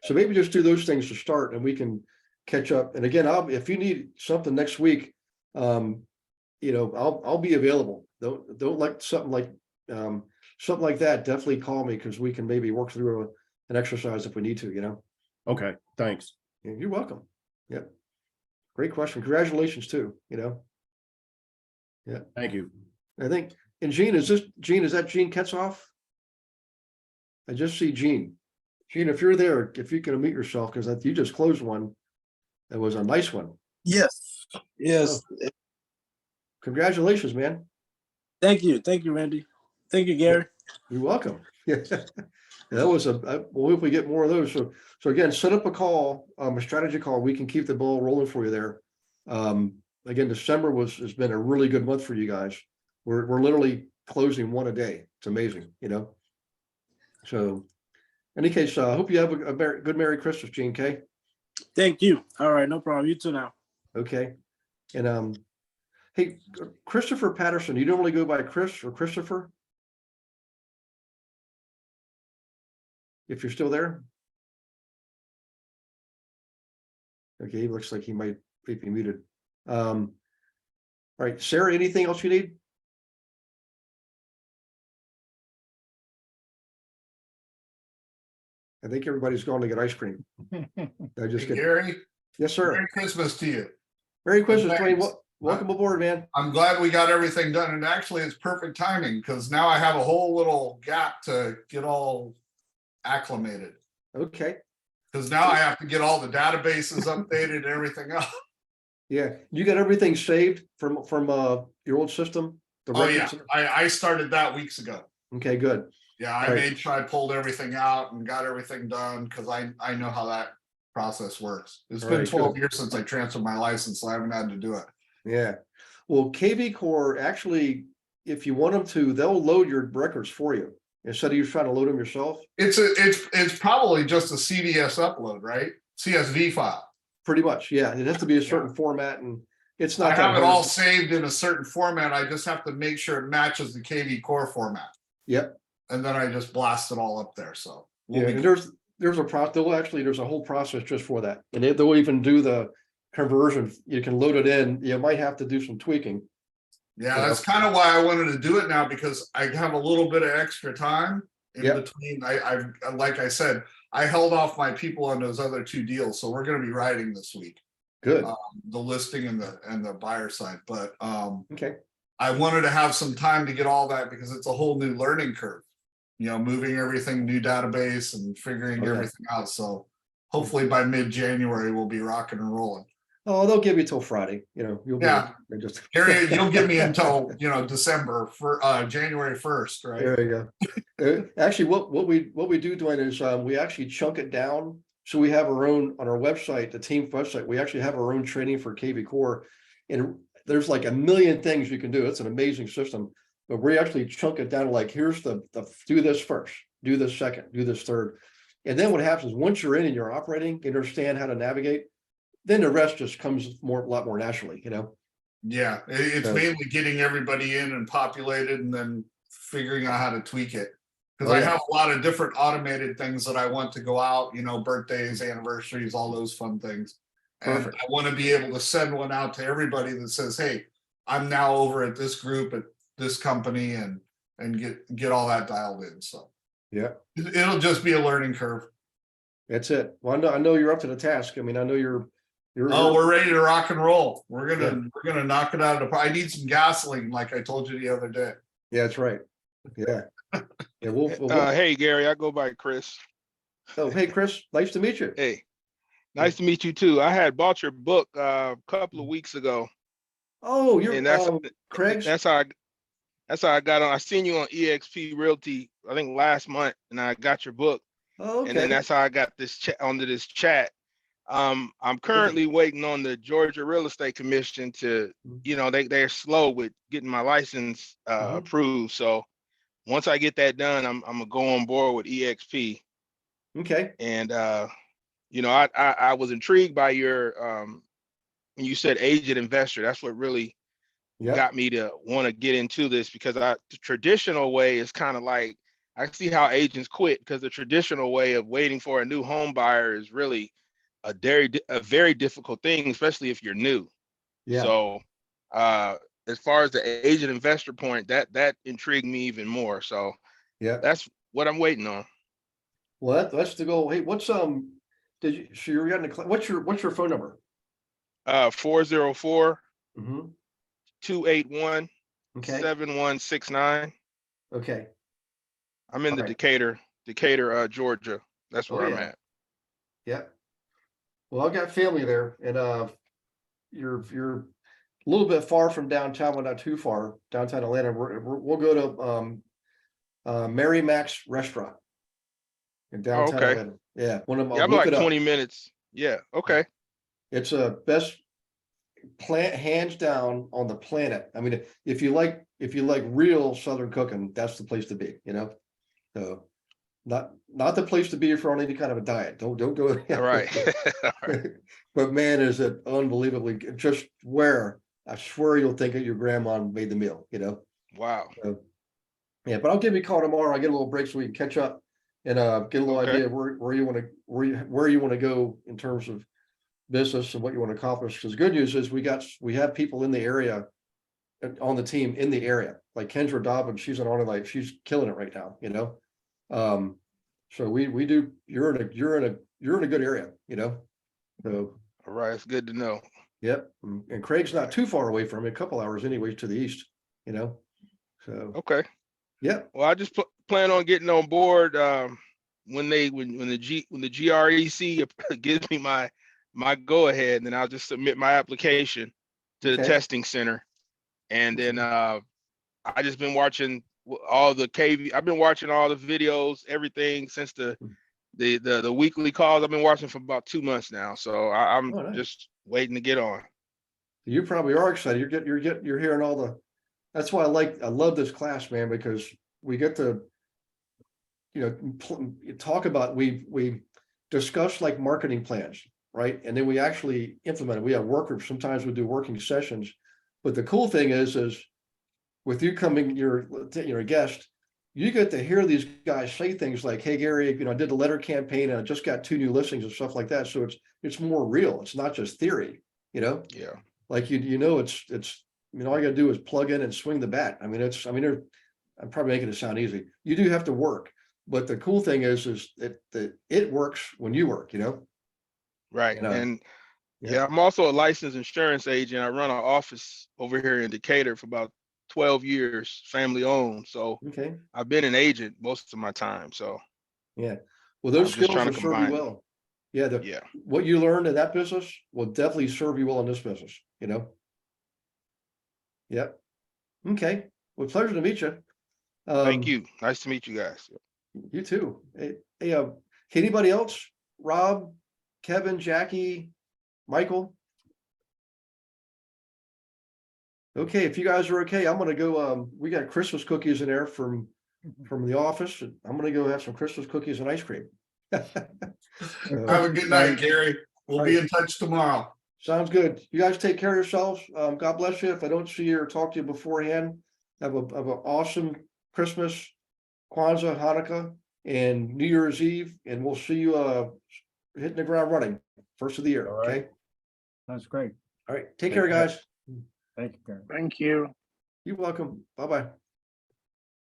So maybe just do those things to start, and we can catch up. And again, if you need something next week, I'll be available. Don't like something like that. Definitely call me, because we can maybe work through an exercise if we need to. Okay. Thanks. You're welcome. Yep. Great question. Congratulations too. Yeah. Thank you. I think, and Gene, is that Gene Ketzoff? I just see Gene. Gene, if you're there, if you can unmute yourself, because you just closed one. That was a nice one. Yes. Yes. Oh. Congratulations, man. Thank you. Thank you, Randy. Thank you, Gary. You're welcome. Yeah. That was we'll hope we get more of those. So again, set up a call, a strategy call. We can keep the ball rolling for you there. Again, December has been a really good month for you guys. We're literally closing one a day. It's amazing, So in any case, I hope you have a good Merry Christmas, Gene K. Thank you. All right, no problem. You too now. Okay. And hey, Christopher Patterson, you normally go by Chris or Christopher? If you're still there. Okay, he looks like he might be muted. All right, Sarah, anything else you need? I think everybody's going to get ice cream. I just Hey, get, Gary, yes, sir. Merry Christmas to you. Merry Christmas, Dwayne. Thanks. Welcome aboard, man. I'm glad we got everything done, and actually it's perfect timing because now I have a whole little gap to get all acclimated. Okay. Because now I have to get all the databases updated and everything else. Yeah. You got everything saved from your old system? The Oh yeah, records? I started that weeks ago. Okay, good. Yeah, I Right. made sure I pulled everything out and got everything done because I know how that process works. It's been Right, 12 good. years since I transferred my license, so I haven't had to do it. Yeah. Well, KV Core actually, if you want them to, they'll load your records for you instead of you trying to load them yourself. It's probably just a CDS upload, right? CSV file. Pretty much, yeah. It has to be a certain format, and it's I not that have it hard. all saved in a certain format. I just have to make sure it matches the KV Core format. Yep. And then I just blast it all up there. So we'll Yeah, be and good. there's a there's a whole process just for that, and they'll even do the conversion. You can load it in. You might have to do some tweaking. Yeah, that's kind of why I wanted to do it now because I have a little bit of extra time in Yep. between. I've like I said, I held off my people on those other two deals, so we're going to be writing this week. Good. The listing and the buyer side, but Okay. I wanted to have some time to get all that because it's a whole new learning curve. You know, moving everything, new database, and figuring Okay. everything out. So hopefully by mid-January we'll be rocking and rolling. Oh, they'll give you till Friday. You know, you'll Yeah. be just Gary, you'll give me until December for January 1st, right? There you go. Actually, what we do, Dwayne, is we actually chunk it down. So we have our own on our website, the team website. We actually have our own training for KV Core, and there's like a million things you can do. It's an amazing system, but we actually chunk it down to like, here's the do this first, do this second, do this third, and then what happens is once you're in and you're operating, you understand how to navigate, then the rest just comes a lot more naturally, you know. Yeah, it's So- mainly getting everybody in and populated and then figuring out how to tweak it. Because Oh, I yeah. have a lot of different automated things that I want to go out, birthdays, anniversaries, all those fun things. And Perfect. I want to be able to send one out to everybody that says, hey, I'm now over at this group at this company and get all that dialed in. So Yeah, it'll just be a learning curve. that's it. Well, I know you're up to the task. I mean, I know you're. Oh, we're ready to rock and roll. We're gonna knock it out of the park. I need some gasoline, like I told you the other day. Yeah, that's right. Yeah. Yeah. We'll Hey, Gary, I go by Chris. Oh, hey, Chris. Nice to meet you. Hey, nice to meet you too. I had bought your book a couple of weeks ago. Oh, you're And that's Craig's. that's how I got on. I seen you on EXP Realty, I think last month, and I got your book. Oh, okay. And then that's how I got this onto this chat. I'm currently waiting on the Georgia Real Estate Commission to, they're slow with getting my license approved. So once I get that done, I'm gonna go on board with EXP. Okay. And I was intrigued by your when you said agent investor. That's what really got me to want to get into this, because the traditional way is kind of like, I see how agents quit, because the traditional way of waiting for a new home buyer is really a very difficult thing, especially if you're new. Yeah. So as far as the agent investor point, that intrigued me even more. So yeah, that's what I'm waiting on. Well, that's the goal. Hey, what's so you're getting what's your phone number? 404 Mm-hmm. 281 Okay. 7169. Okay. I'm in All the right. Decatur, Georgia. That's where I'm yeah. at. Yeah. Well, I've got family there, and you're a little bit far from downtown, but not too far. Downtown Atlanta. We'll go to Mary Mac's restaurant in downtown Okay. Atlanta. Yeah, one of them. Yeah, I'm look like it up. 20 minutes. Yeah. Okay. It's a best plant hands down on the planet. I mean, if you like real Southern cooking, that's the place to be. So not the place to be if you're on any kind of a diet. Don't go. All right. All right. But man, is it unbelievably just where I swear you'll think that your grandma made the meal. Wow. So, yeah, but I'll give you a call tomorrow. I get a little break so we can catch up and get a little idea of where you want to go in terms of business and what you want to accomplish. Because good news is we have people in the area on the team in the area, like Kendra Dobbin. She's an online, she's killing it right now. So we do, you're in a good area, you know? So, All right, it's good to know. yep. And Craig's not too far away from it, a couple hours anyway to the east, you know? So, Okay. yep. Well, I just plan on getting on board when the GREC gives me my go ahead, and then I'll just submit my application to the Okay. testing center. And then I just been watching all the KV. I've been watching all the videos, everything since the weekly calls. I've been watching for about 2 months now. So I'm Oh, nice. just waiting to get on. You probably are excited. You're hearing all the, that's why I love this class, man, because we get to, you know, talk about, we discuss like marketing plans, right? And then we actually implement it. We have work groups. Sometimes we do working sessions. But the cool thing is with you coming, you're a guest, you get to hear these guys say things like, hey, Gary, you know, I did the letter campaign and I just got 2 new listings and stuff like that. So it's more real. It's not just theory, you know? Yeah. Like, you know, it's, you know, all you gotta do is plug in and swing the bat. I mean, I'm probably making it sound easy. You do have to work, but the cool thing is that it works when you work, you know? Right. You know? And Yeah. yeah, I'm also a licensed insurance agent. I run an office over here in Decatur for about 12 years, family owned. So Okay. I've been an agent most of my time. So Yeah. Well, those I'm just skills trying will to serve you combine them. well. Yeah. Yeah. What you learned in that business will definitely serve you well in this business, you know? Yep. Okay. Well, pleasure to meet you. Thank you. Nice to meet you guys. You too. Hey, anybody else? Rob, Kevin, Jackie, Michael? Okay, if you guys are okay, I'm gonna go, we got Christmas cookies in there from the office. I'm gonna go have some Christmas cookies and ice cream. Have a good night, Gary. We'll be in touch tomorrow. Sounds good. You guys take care of yourselves. God bless you. If I don't see you or talk to you beforehand, have an awesome Christmas, Kwanzaa, Hanukkah, and New Year's Eve, and we'll see you hitting the ground running first of the year. All right. Okay. That's great. All right. Take care, guys. Thank you, Gary. Thank you. You're welcome. Bye-bye.